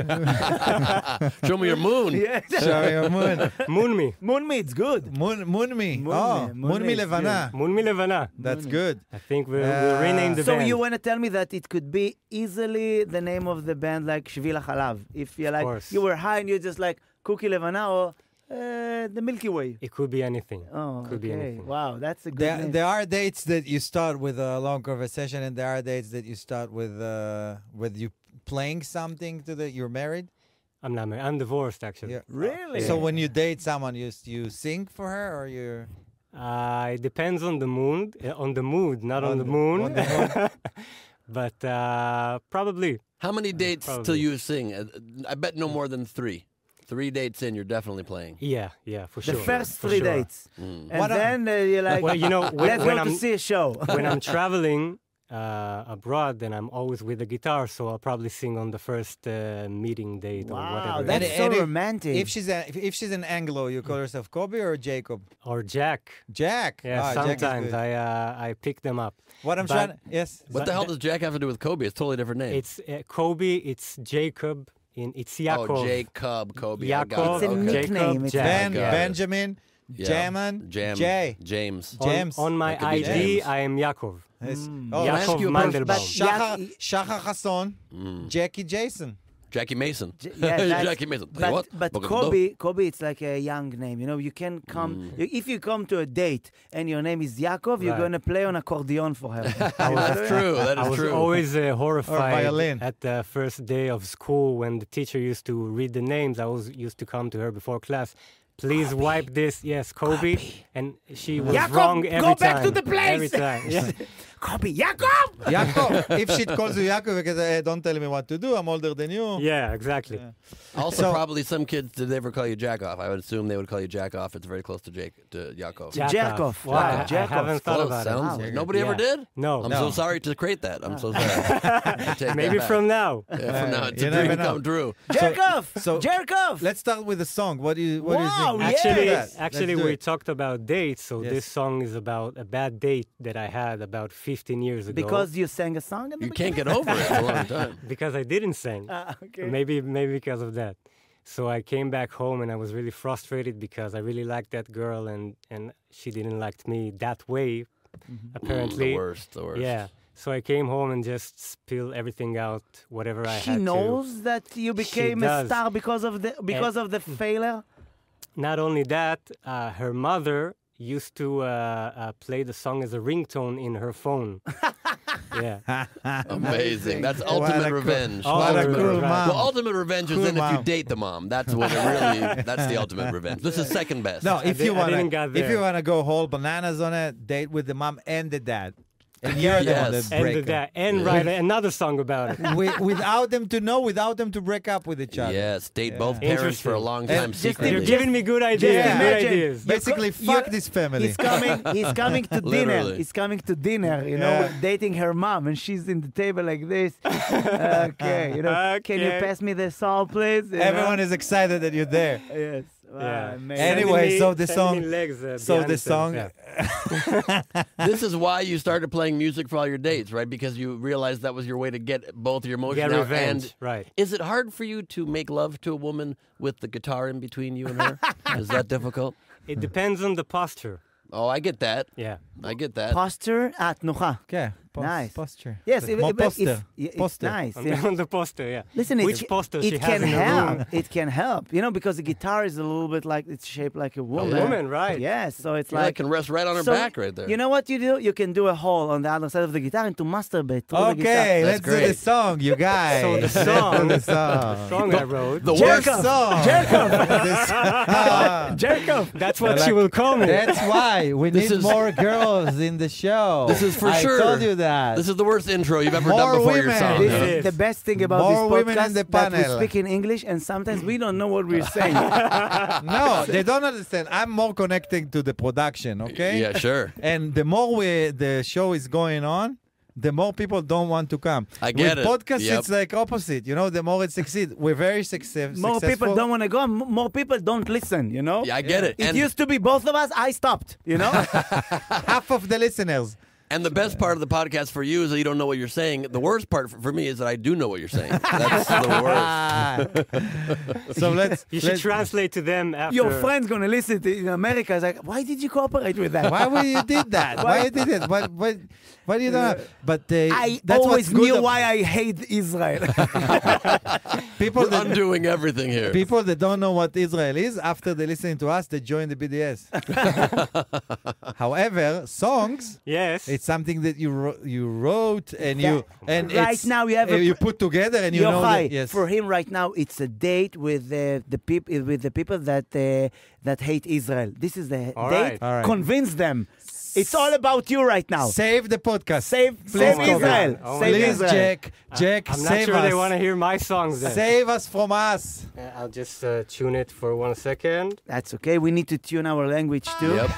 Show me your moon. Yes. Show your moon. Moon me. Moon me, it's good. Moon me. Moon me. Oh, Moon moon me me is לבנה. Moon me levana. That's good. I think we'll rename the So band. you want to tell me that it could be easily the name of the band like שביל החלב. If you're like, course. you were high and you're just like cookie לבנה or the Milky Way. It could be anything. Oh, Could be okay. anything. Wow, that's a good There, name. there are dates that you start with a long conversation, and there are dates that you start with you playing something to you're married. I'm not married. I'm divorced, actually. Yeah. Really? So when you date someone, you sing for her, or you? It depends on the mood, not on the moon. on the But probably. How many dates till Probably. you sing? I bet no more than 3. 3 dates in, you're definitely playing. Yeah, for The sure. first for 3 sure. dates. Mm. And What then you're like, Well, you know, let's when go to I'm see a show. when I'm traveling abroad, then I'm always with the guitar, so I'll probably sing on the first meeting date or Wow, whatever. that's And- so and if- romantic. If she's an Anglo, you call yourself Kobe or Jacob? Or Jack. Jack. Yeah, Ah, Jack is sometimes good. I pick them up. What I'm but- trying. Yes. What the hell does Jack have to do with Kobe? It's a totally different name. It's Kobe. It's Jacob. It's Yaakov. Oh, Jacob, Kobe. I got Yaakov. it. It's a Okay. nickname. Jacob, It's Jack. Ben, got it. Benjamin, Yeah. Jamin, Jam. Jay, James. James. On my That could be ID, James. I am Yaakov. Yes. Can Oh, I ask Yaakov you a Mandelbaum. But Shachar Chasson, Jackie Jason. Jackie Mason. Yeah, that's- Jackie Mason. Tell you But what? Kobe, it's like a young name. You know, you can come if you come to a date and your name is Yaakov, you're Right. going to play on accordion for her. That's true. That I is was true. always horrified violin. at the first day of school when the teacher used to read the names. I always used to come to her before class. Please wipe this. Yes, Kobe. And she was Yaakov, wrong every go time. back to the place. Every time. Yeah. Kobe, Yaakov! Yaakov. If she calls you Yaakov, because don't tell me what to do. I'm older than you. Yeah, exactly. Also, So- probably some kids, did they ever call you Jack off? I would assume they would call you Jack off. It's very close to Yaakov. Jack-off. Wow, Wow, I Jack-off. haven't thought Close, about sounds it. like. Nobody ever Yeah. did? No. I'm No. so sorry to create that. I'm so sorry. I take Maybe that from back. now. Yeah, from now, it's You a never dream know. come true. Jerk-off! so- Jerk-off! Let's start with the song. What do you Wow, think? Actually, Let's actually, do we it. talked about dates, so Yes. this song is about a bad date that I had about 15 years ago. Because you sang a song in the You can't get over it. It's a long time. Because I didn't sing. okay. Maybe because of that. So I came back home and I was really frustrated because I really liked that girl and she didn't like me that way, apparently. The worst. Yeah. So I came home and just spilled everything out, whatever I She had knows that you became a does. star because of the failure? to. Not only that, her mother used to play the song as a ringtone in her phone. Yeah. Amazing. That's What a ultimate cool- revenge. What a Ultimate cool revenge. mom. Well, ultimate revenge is Cool then if you mom. date the mom. That's when it really, that's the ultimate revenge. This is second best. No, if did- you I wanna, didn't get if you there. wanna go whole bananas on it, date with the mom and the dad, and you're the one Yes. that break And up. that, and write another song about it. Without them to know, without them to break up with each other. Yes, date both parents for a long Interesting. time And just secretly. You're giving me good ideas. Yeah. Good Imagine. ideas. Basically, fuck this family. He's coming to dinner. Literally. He's coming to dinner, you know, Yeah. dating her mom, and she's in the table like this. Okay, you know, can you Okay. pass me the salt, please? You know? Everyone is excited that you're there. Yes. Wow, Yeah. amazing. Anyway, so the Sending song- me legs, So behind the themselves, song, yeah. This is why you started playing music for all your dates, right? Because you realized that was your way to get both your emotions Get out. revenge, And right. is it hard for you to make love to a woman with the guitar in between you and her? Is that difficult? It depends on the posture. Oh, I get that. Yeah. I get that. Posture תנוחה. Okay. Nice. Posture. Yes, It's more poster. it's Poster. nice. On, yeah. on the poster, yeah. Listen, Which poster she it has can in her help. room? It can help, you know, because the guitar is a little bit like it's shaped like a woman. woman, right. Yes, so it's You like like. can rest right on her So, back right there. You know what you do? You can do a hole on the other side of the guitar and to masturbate through the guitar. Okay, That's let's do the great. song, you guys. So the Let's do song- the song. Song I wrote. the Jerk worst off. song. Jerk off. Ah, Jerk off. That's what she will call me. that's why we This need is- more girls in the show. This is for I sure. told you that. This is the worst intro you've ever done More before your women. song. This It huh? is the is. best thing about More this women in podcast the that we panel. speak in English and sometimes we don't know what we're saying. No, they don't understand. I'm more connecting to the production, okay? Yeah, sure. And the more the show is going on, the more people don't want to come. I get With it. podcasts, Yep. it's like opposite. You know, the more it succeeds. We're very successful. More people don't want to go. More people don't listen, you know? Yeah, I get it. It used to be both of us. I stopped, you know? Half of the listeners. And the best part of the podcast for you is that you don't know what you're saying. The worst part for me is that I do know what you're saying. That's the worst. So let's. You should let's- translate to them after. Your friend's going to listen to in America. It's like, why did you cooperate with that? Why would you did that? Why you did it? Why do you don't? But I that's always what's good knew ab- why I hate Israel. people We're that undoing everything here. people that don't know what Israel is after they listen to us, they join the BDS. However, songs. Yes. It's something that you wrote and you and Right it's, now you have you put together and you know Yochai, that, yes. for him right now, it's a date with the people that hate Israel. This is the All date. right. All right. Convince them. It's all about you right now. Save the podcast. Save Kobe. Israel. Oh my Save Please, Israel. Jack, I'm not save sure us. they want to hear my songs then. Save us from us. I'll just tune it for 1 second. That's okay. We need to tune our language too. Yep.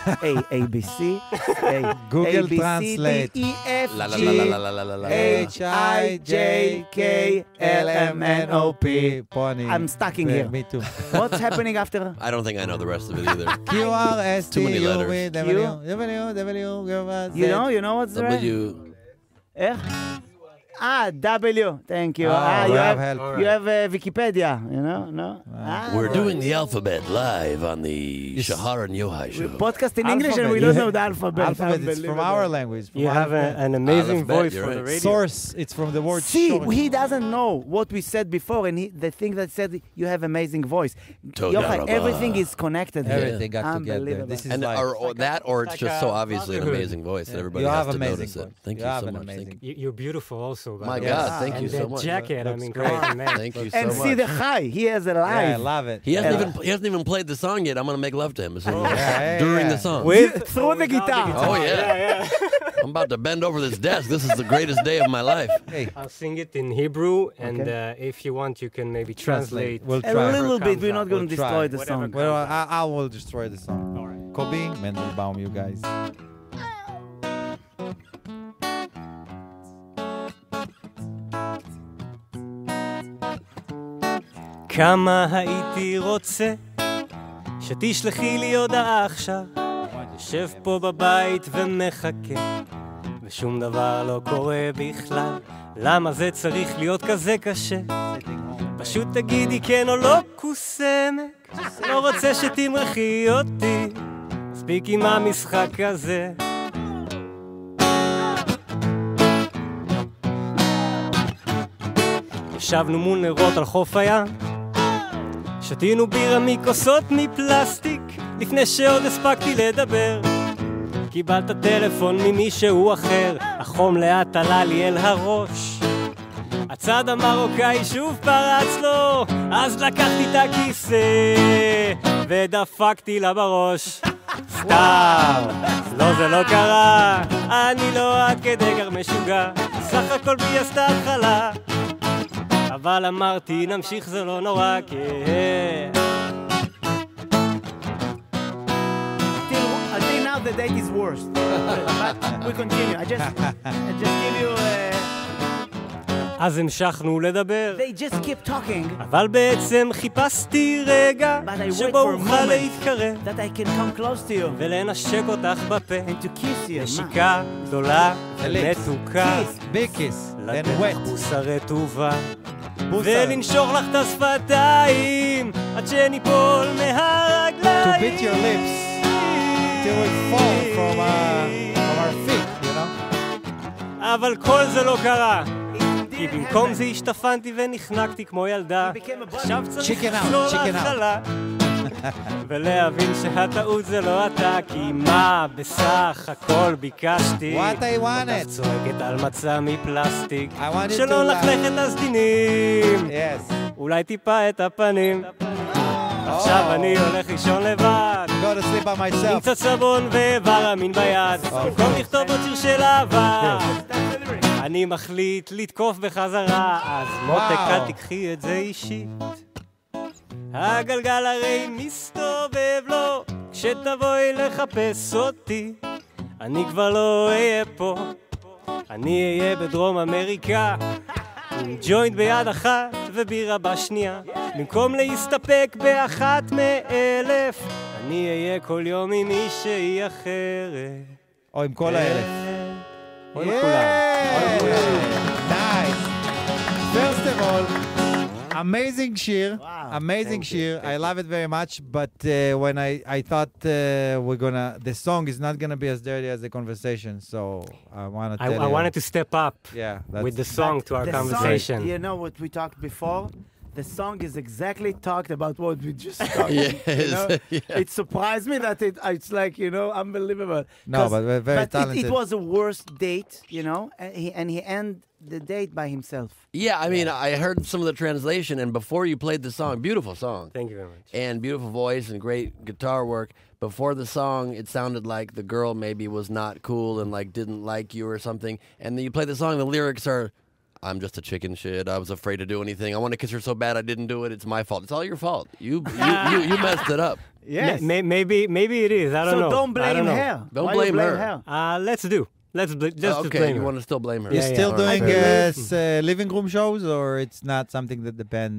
A B C. A Google A, B, C, Translate. D, E, F, La la G, la la la la la la. H, I, J, K, L, M, N, O, P. פה אני. I'm stuck in here. Me too. What's happening after? I don't think I know the rest of it either. Q R S T Too many U letters. V W W You know what's right? W. איך? W. Thank you. Oh, You we have have help. you have Wikipedia, you know? No? We're doing the alphabet live on the Shahar and Yochai show. Podcast in English and we Alphabet. don't know the alphabet. Alphabet is from Unbelievable. our language. From You have an amazing Alphabet, voice you're for the right. radio. source. It's from the word See, shor. he doesn't know what we said before, and the thing that said you have amazing voice. Toda Yochai, rabba. everything is connected. here. Everything got together. Unbelievable. This is And life. or that, or it's like just a so obviously an brotherhood. amazing voice that everybody You has have to amazing notice it. voice. Thank You you have so an much. amazing- You're beautiful also. by My the way. God, thank and you so that much. jacket, I Looks mean, great. come on, man. Thank you And so see much. the high. He has a Yeah, I live. love it. He hasn't even played the song yet. I'm gonna make love to him as soon as yeah, during yeah. the song. Through the guitar. Oh yeah. I'm about to bend over this desk. This is the greatest day of my life. Hey, I'll sing it in Hebrew, and Okay. if you want, you can maybe translate. We'll A try. little bit. Comes We're not out. going to We'll try. destroy the Whatever song. Well, I will destroy the song. All right. Kobe, Mendelbaum, you guys. כמה הייתי רוצה שתשלחי לי הודעה עכשיו. יושב פה בבית ומחכה, ושום דבר לא קורה בכלל. למה זה צריך להיות כזה קשה? פשוט תגידי כן או לא, קוסמק. לא רוצה שתמרחי אותי, מספיק עם המשחק הזה. ישבנו מול נרות על חוף הים, שתינו בירה מכוסות מפלסטיק, לפני שעוד הספקתי לדבר. קיבלת טלפון ממישהו אחר, החום לאט עלה לי אל הראש. הצד המרוקאי שוב פרץ לו, אז לקחתי את הכיסא ודפקתי לה בראש. סתם, לא זה לא קרה, אני לא עד כדי גר משוגע, סך הכל בי עשתה התחלה. אבל אמרתי נמשיך זה לא נורא, כן. I think now the date is worse. But we continue. I just give you. אז המשכנו לדבר, They just keep talking אבל בעצם חיפשתי רגע But I wait שבו for a אוכל moment. להתקרב that I can come close to you ולנשק אותך בפה. and to kiss you. נשיקה גדולה lips. ומתוקה, Big kiss. Then לתת wet. בוסה רטובה בוסה. ולנשוך לך את השפתיים עד שניפול To מהרגליים. beat your lips till it fall from our feet, you know? אבל כל זה לא קרה, כי במקום זה השתפנתי ונחנקתי כמו ילדה. עכשיו צריך Chicken out, לחזור chicken out. להתחלה ולהבין שהטעות זה לא אתה, כי מה בסך הכל ביקשתי? What I wanted. אותך צועקת על מצע מפלסטיק, I wanted שלא to לחלך את הסדינים, Yes. אולי טיפה את הפנים. עכשיו אני הולך לישון לבד, Go to sleep by עם myself. קצת סבון ואיבר אמין ביד, במקום לכתוב עוד שיר של אהבה אני מחליט לתקוף בחזרה. אז מותק אל תקחי את זה אישית, הגלגל הרי מסתובב לו, כשתבואי לחפש אותי אני כבר לא אהיה פה, אני אהיה בדרום אמריקה, עם ג'וינט ביד אחת ובירה בשנייה. במקום להסתפק באחת מאלף, אני אהיה כל יום עם מישהי אחרת. או עם כל האלף. או עם כולם. Nice. First of all, amazing shir. Amazing shir. I love it very much. But when I thought the song is not gonna be as dirty as the conversation, so I want to tell you. I wanted to step up with the song to our conversation. Song, you know what we talked before? The song is exactly talked about what we just talked. You know? It surprised me that it's like, you know, unbelievable. No, but we're very talented. It was a worst date, you know, and he ended the date by himself. Yeah, I mean, I heard some of the translation, and before you played the song, beautiful song. Thank you very much. And beautiful voice and great guitar work. Before the song, it sounded like the girl maybe was not cool and like didn't like you or something. And then you play the song, the lyrics are, I'm just a chicken shit. I was afraid to do anything. I want to kiss her so bad I didn't do it. It's my fault. It's all your fault. You messed it up. Yes. Maybe it is. I don't know. So don't blame her. Don't Why blame you her. Let's do. Just Okay, blame you her. want to still blame her. You're Yeah, still yeah. doing living room shows, or it's not something that the band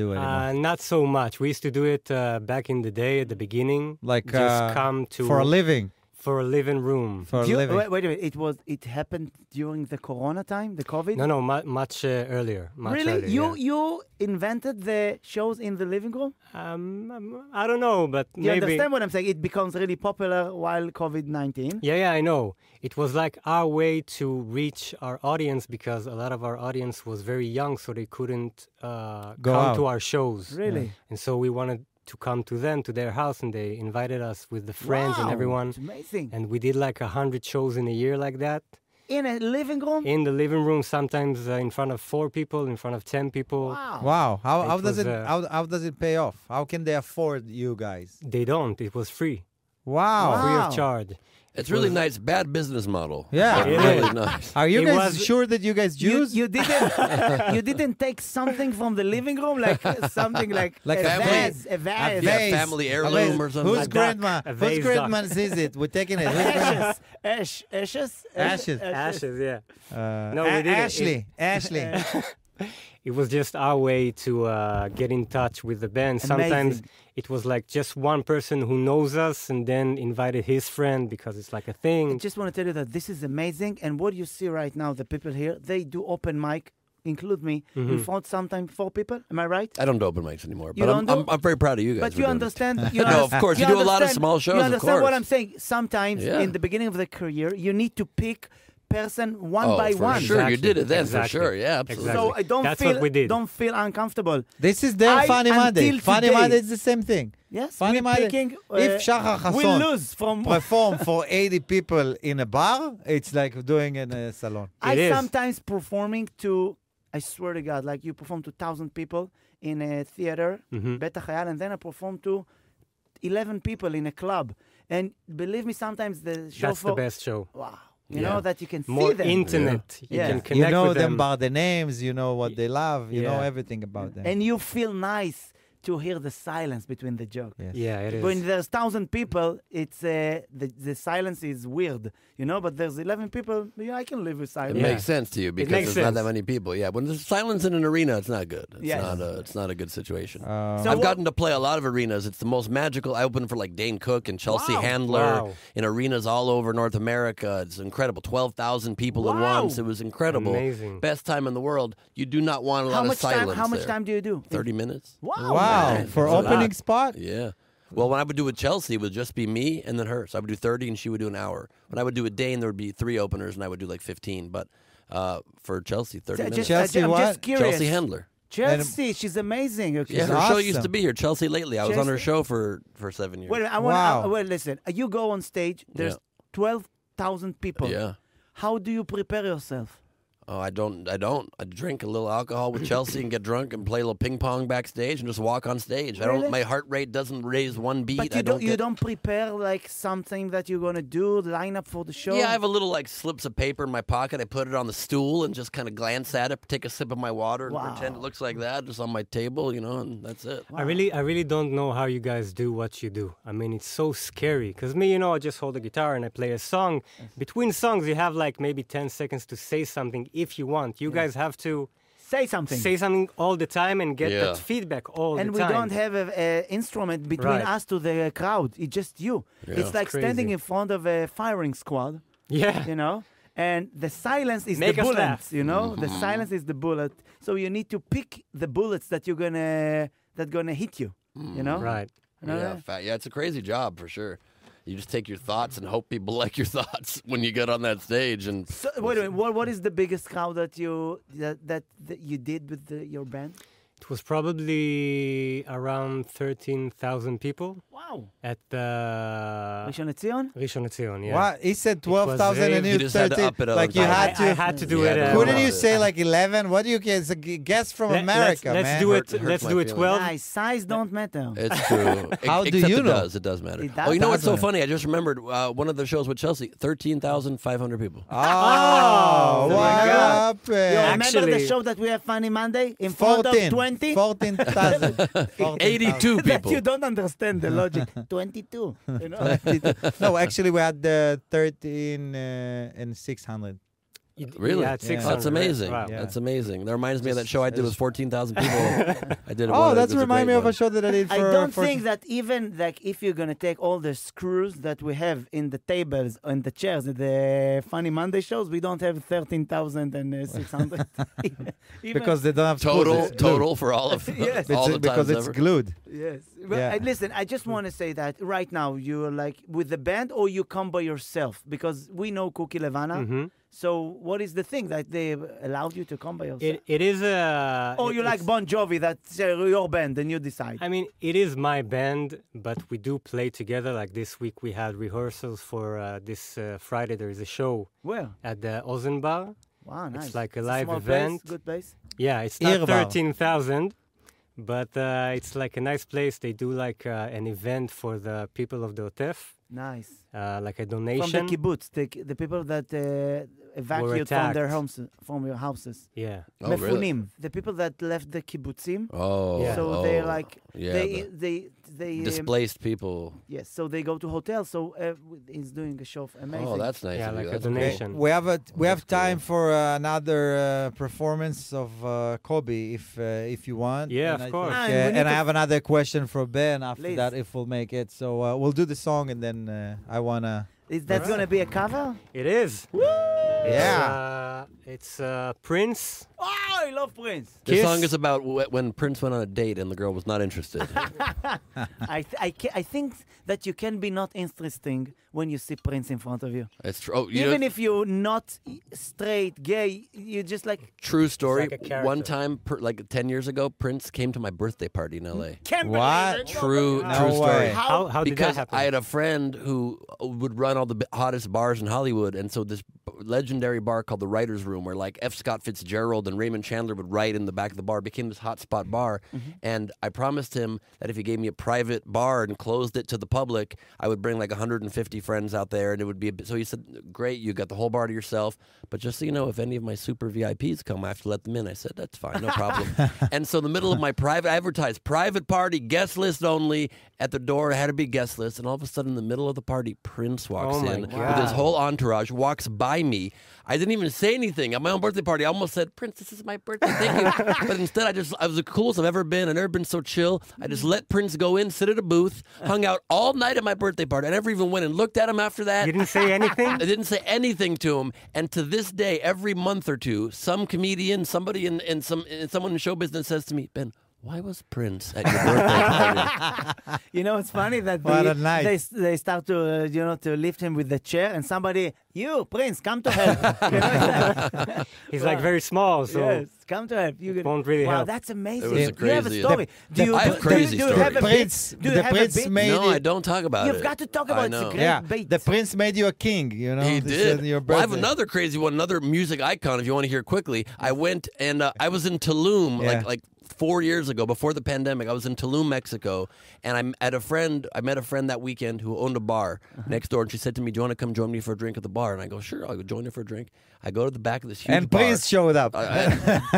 do anymore? Not so much. We used to do it back in the day at the beginning. Like just come to for a living. For a living room. For a living. Wait a minute. It happened during the Corona time, the COVID? No, much earlier. Much Really? earlier, You invented the shows in the living room? I don't know, but You maybe. understand what I'm saying? It becomes really popular while COVID-19. Yeah, I know. It was like our way to reach our audience because a lot of our audience was very young, so they couldn't come out to our shows. Really? And so we wanted to come to them, to their house, and they invited us with the friends and everyone. It's amazing. And we did like 100 shows in a year like that. In a living room? In the living room, sometimes in front of 4 people, in front of 10 people. Wow. How It does was, it how does it pay off? How can they afford you guys? They don't. It was free. Wow. Free Wow. of charge. It's really nice. Bad business model. Yeah. But It really is. nice. Are you It guys was- sure that you guys Jews? You didn't take something from the living room, like something like Like a family- vase, a vase. Yeah, family heirloom or something. Whose A duck, grandma? a Whose vase grandma duck. sees it? We're taking it. Whose grandma? Ashes. Ashes, yeah. No, we didn't. Ashley. It was just our way to get in touch with the band. Sometimes Amazing. it was like just one person who knows us and then invited his friend because it's like a thing. I just want to tell you that this is amazing. And what you see right now, the people here, they do open mic, include me, in front sometimes 4 people. Am I right? I don't do open mics anymore, You but don't do? I'm very proud of you guys. But for you doing it. understand? No, of course. You do a lot of small shows, You of understand what course. I'm saying? Sometimes Yeah. in the beginning of the career, you need to pick person one Oh, by for one. sure. You Exactly, did it then, exactly. for sure. Yeah, absolutely. Exactly. So I don't That's feel what we did. don't feel uncomfortable. This is their Funny Monday. until Funny today- Monday is the same thing. Yes, Funny we're Monday. picking, If Shachar we Chasson lose from. perform for 80 people in a bar, it's like doing in a salon. It is. sometimes performing to, I swear to God, like you perform to 1,000 people in a theater, Bet HaChayal, and then I perform to 11 people in a club. And believe me, sometimes the show That's the best show. Wow. You Yeah. know that you can More see them. intimate. You Yeah. can You connect know with them by the names, you know what they love, you know Yeah. everything about them. And you feel nice to hear the silence between the jokes. Yes. Yeah, it is. When there's 1,000 people, it's the silence is weird, you know. But there's 11 people. Yeah, I can live with It silence. Yeah. makes sense to you because makes there's not that sense. many people. Yeah, when there's silence in an arena, it's not good. It's Yes. it's not a good situation. So I've what- gotten to play a lot of arenas. It's the most magical. I opened for like Dane Cook and Chelsea Wow. Handler Wow. in arenas all over North America. It's incredible. 12,000 people at Wow. once. It was incredible. Amazing. Best time in the world. You do not want a lot How of much time? silence How much there. time do you do? 30 minutes. Wow. Wow, man. for That's a opening spot? Yeah. Well, when I would do with Chelsea, it would just be me and then her. So I would do 30 and she would do an hour. When I would do with Dane, there would be 3 openers and I would do like 15. But for Chelsea, 30 So minutes. Chelsea I'm what? just curious. Chelsea Handler. Chelsea, she's amazing. Okay. Yeah, her She's show used to awesome. be here. Chelsea lately. I was on her Chelsea- show for 7 years. Wait, Wow. wait, listen. You go on stage. There's 12,000 people. Yeah. How do you prepare yourself? Oh, I don't. I drink a little alcohol with Chelsea and get drunk and play a little ping pong backstage and just walk on stage. I Really? don't. My heart rate doesn't raise one beat. But I you don't prepare like something that you're gonna do, line up for the show. Yeah, I have a little like slips of paper in my pocket. I put it on the stool and just kind of glance at it, take a sip of my water, and pretend it looks like that, just on my table, and that's it. I really don't know how you guys do what you do. I mean, it's so scary. Because me, I just hold a guitar and I play a song. Between songs, you have like maybe 10 seconds to say something if you want. You guys have to say something all the time and get that feedback all the time. And we don't have an instrument between us to the crowd. It's just you. Yeah. It's like standing in front of a firing squad. Yeah. And the silence is Make the us bullet. laugh. The silence is the bullet. So you need to pick the bullets that gonna hit you. Right. Yeah, it's a crazy job for sure. You just take your thoughts and hope people like your thoughts when you get on that stage. And So, wait a minute. What is the biggest crowd that you did with your band? It was probably around 13,000 people Wow. at the Rishon LeZion? Rishon LeZion, yeah. What? He said 12,000 and rave. you You just had to 13. up it a Like little you bit. had to. I had to do Yeah, it. I Couldn't love you it. say like 11? What do you guess? A guess from America, let's man. do it. Hurts Let's my do it feelings. 12. Nice. Size don't matter. it's true. How do Except you it know? does. It does matter. It does. Oh, you know what's so Doesn't. funny? I just remembered one of the shows with Chelsea. 13,500 people. Oh, my what God. happened? Remember the Actually- show that we have Funny Monday in front of 20? 14,000. 82 That people. you don't understand the logic. 22. No, actually, we had 13 and 600. Really? Yeah, it's 600. That's amazing. Wow. Yeah. That's amazing. That reminds me of that show I did with 14,000 people. I did it. Oh, one. that's It was a remind me great of a one. show that I did for. I don't for think that even like if you're gonna take all the screws that we have in the tables and the chairs at the Funny Monday shows, we don't have 13,600. because they don't have screws. Total, It's glued. total for all of Yes. all the Because times it's ever. glued. Yes. But Yeah. listen, I just want to say that right now you're like with the band or you come by yourself because we know Cookie Levana. Mhm. So what is the thing that they allowed you to come by yourself? It is a. Or you like Bon Jovi, that's your band, and you decide. I mean, it is my band, but we do play together. Like this week, we had rehearsals for this Friday. There is a show Where? at the Ozen Bar. Wow, nice. It's like a It's live small event. Place, good place. Yeah, it's not Irbar. 13,000, but it's like a nice place. They do like an event for the people of the Otef, Nice. like a From donation. the kibbutz, the people that evacuated from their attacked. homes, from your houses. Yeah. Oh, really? Mefunim, the people that left the kibbutzim. Oh, Yeah. So oh, they're like yeah, they displaced people. yes. So they go to hotels. So he's doing a show. Amazing. Oh, that's nice. Yeah, of you. like a That's cool. donation. We have That's time cool. for another performance of Kobe, if you want. Yeah, And of I course. think, Ah, and we need and I to- have another question for Ben after Please. that, if we'll make it. So we'll do the song, and then I wanna. Is that going to be a cover? It is. It's Prince. Oh, I love Prince. This Kiss. song is about when Prince went on a date and the girl was not interested. I think that you can be not interesting when you see Prince in front of you. It's true. Oh, you Even know, if you're not straight, gay, you just like true story. like a character. One time, like 10 years ago, Prince came to my birthday party in L.A. can't What? believe it. True, No true way. story. How did Because that happen? I had a friend who would run all the hottest bars in Hollywood, and so this legendary bar called the Writers' Room, where like F. Scott Fitzgerald and Raymond Chandler would write in the back of the bar, became this hotspot bar. And I promised him that if he gave me a private bar and closed it to the public, I would bring like 150 friends out there, and it would be so he said, "Great, you got the whole bar to yourself, but just so you know, if any of my super VIPs come, I have to let them in." I said, "That's fine, no problem." And so in the middle of my private, I advertised private party, guest list only. At the door, it had to be guest list, and all of a sudden, in the middle of the party, Prince walks Oh my in with God. his whole entourage, walks by me. I didn't even say anything. At my own birthday party, I almost said, "Prince, this is my birthday, thank you." But instead, I was the coolest I've ever been. I've never been so chill. I just let Prince go in, sit at a booth, hung out all night at my birthday party. I never even went and looked at him after that. You didn't say anything? I didn't say anything to him, and to this day, every month or two, some comedian, somebody someone in show business says to me, "Ben, why was Prince at your birthday party?" You know, it's funny that What a night. they start to to lift him with the chair, and somebody, you Prince, come to help. You know, He's like very small, so yes. Come to help. You won't really wow, help. that's amazing. It was the You have a craziest. story. I have crazy do you stories. have a Prince, bit? Do you the have prince a bit? made No, it. I don't talk about it. You've got to talk about it. It's a great Yeah, bait. the prince made you a king, you know. He This did. is your Well, I have birthday. another crazy one, another music icon. If you want to hear quickly, I went and I was in Tulum like 4 years ago, before the pandemic. I was in Tulum, Mexico, and I met a friend that weekend who owned a bar next door, and she said to me, "Do you want to come join me for a drink at the bar?" And I go, "Sure, I'll go join her for a drink." I go to the back of this huge And bar. Prince showed up.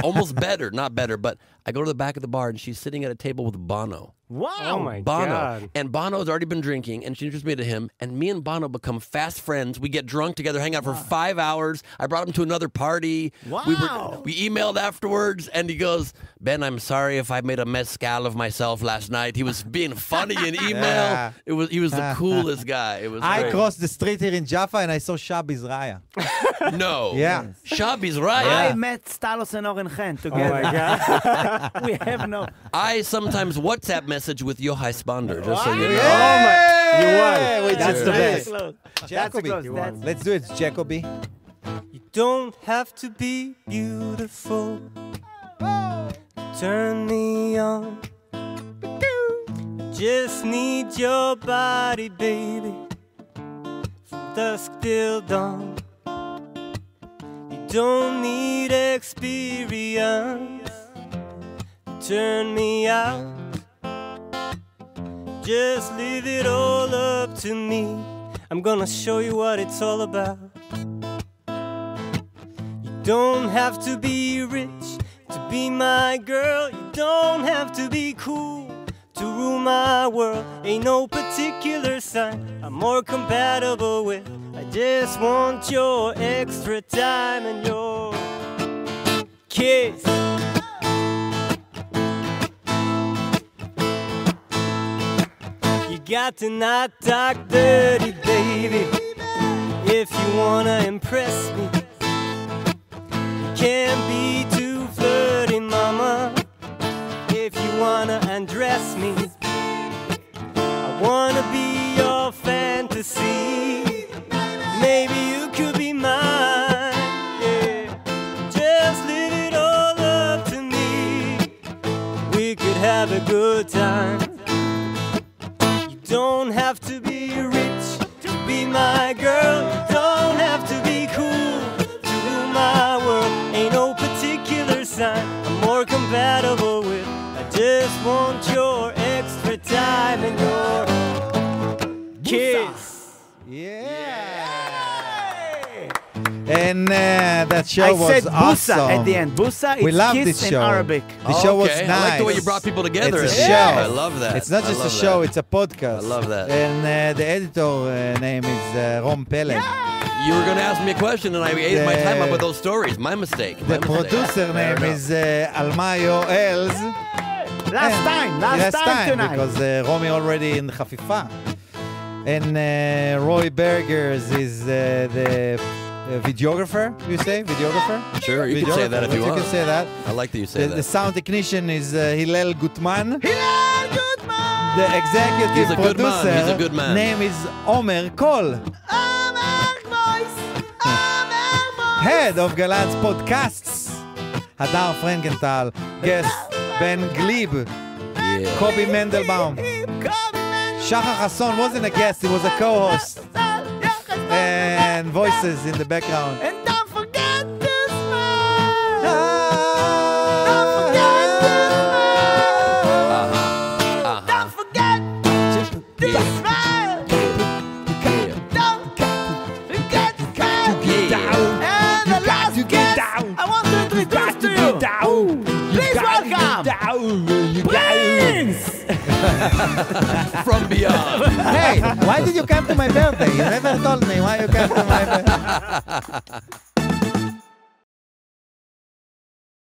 Almost better, not better, but I go to the back of the bar, and she's sitting at a table with Bono. Wow. Oh my Bono. God. And Bono has already been drinking, and she introduced me to him, and me and Bono become fast friends. We get drunk together, hang out for 5 hours. I brought him to another party. Wow. We emailed afterwards, and he goes, "Ben, I'm sorry if I made a mezcal of myself last night." He was being funny in email. Yeah. He was the coolest guy. It was I great. crossed the street here in Jaffa and I saw Shabi's Raya. No. Yeah. Shabi's right. I met Stalos and Oren Chen Oh together. my God. We have no. I sometimes WhatsApp message with Yochai Sponder, just so you know. Oh my! You won. Wait, That's the that's best. Close. Jacoby. That's close. Let's do it, Jacoby. You don't have to be beautiful. Turn me on. Just need your body, baby. From dusk till dawn. You don't need experience. Turn me out. Just leave it all up to me. I'm gonna show you what it's all about. You don't have to be rich to be my girl. You don't have to be cool to rule my world. Ain't no particular sign I'm more compatible with. I just want your extra time and your kiss. You got to not talk dirty, baby, if you wanna impress me. You can't be too flirty, mama, if you wanna undress me. I wanna be your fantasy. Maybe you could be mine, yeah. Just leave it all up to me. We could have a good time. You don't have to be rich to be my girl. You don't have to be cool to rule my world. Ain't no particular sign I'm more compatible with. I just want your extra time and your kiss. Yeah. And that show I was said awesome. busa at the end. Busa We is love kiss this in show. Arabic. The show was Okay. nice. I like the way you brought people together. It's a at the show. end. I love that. It's not I just a love show, that. it's a podcast. I love that. And the editor name is Rom Peleg. You were going to ask me a question, and I ate my time up with those stories. My mistake. The producer name is Almayo Els. Last time tonight. Because Romy already in Chafifa. And Roy Bergers is the videographer, you say? Videographer? Sure, you can say that if you want. You can say that. I like that you say The that. sound technician is Hillel Gutman. Hillel Gutman! The executive He's a good man. producer He's a good man. name is Omer Kol. Head of Galad's podcasts. Hadar Frankenthal. Guest Ben Gleib. Yeah. Kobe Mendelbaum. Shachar Hasson wasn't a guest, he was a co-host. And voices in the background. And don't forget to smile. Don't forget to Uh-huh. Don't forget to smile. Don't forget to smile. And the last guest I want to introduce to you. Please welcome Prince. From beyond. Hey, why did you come to my birthday? You never told me why you came to my birthday.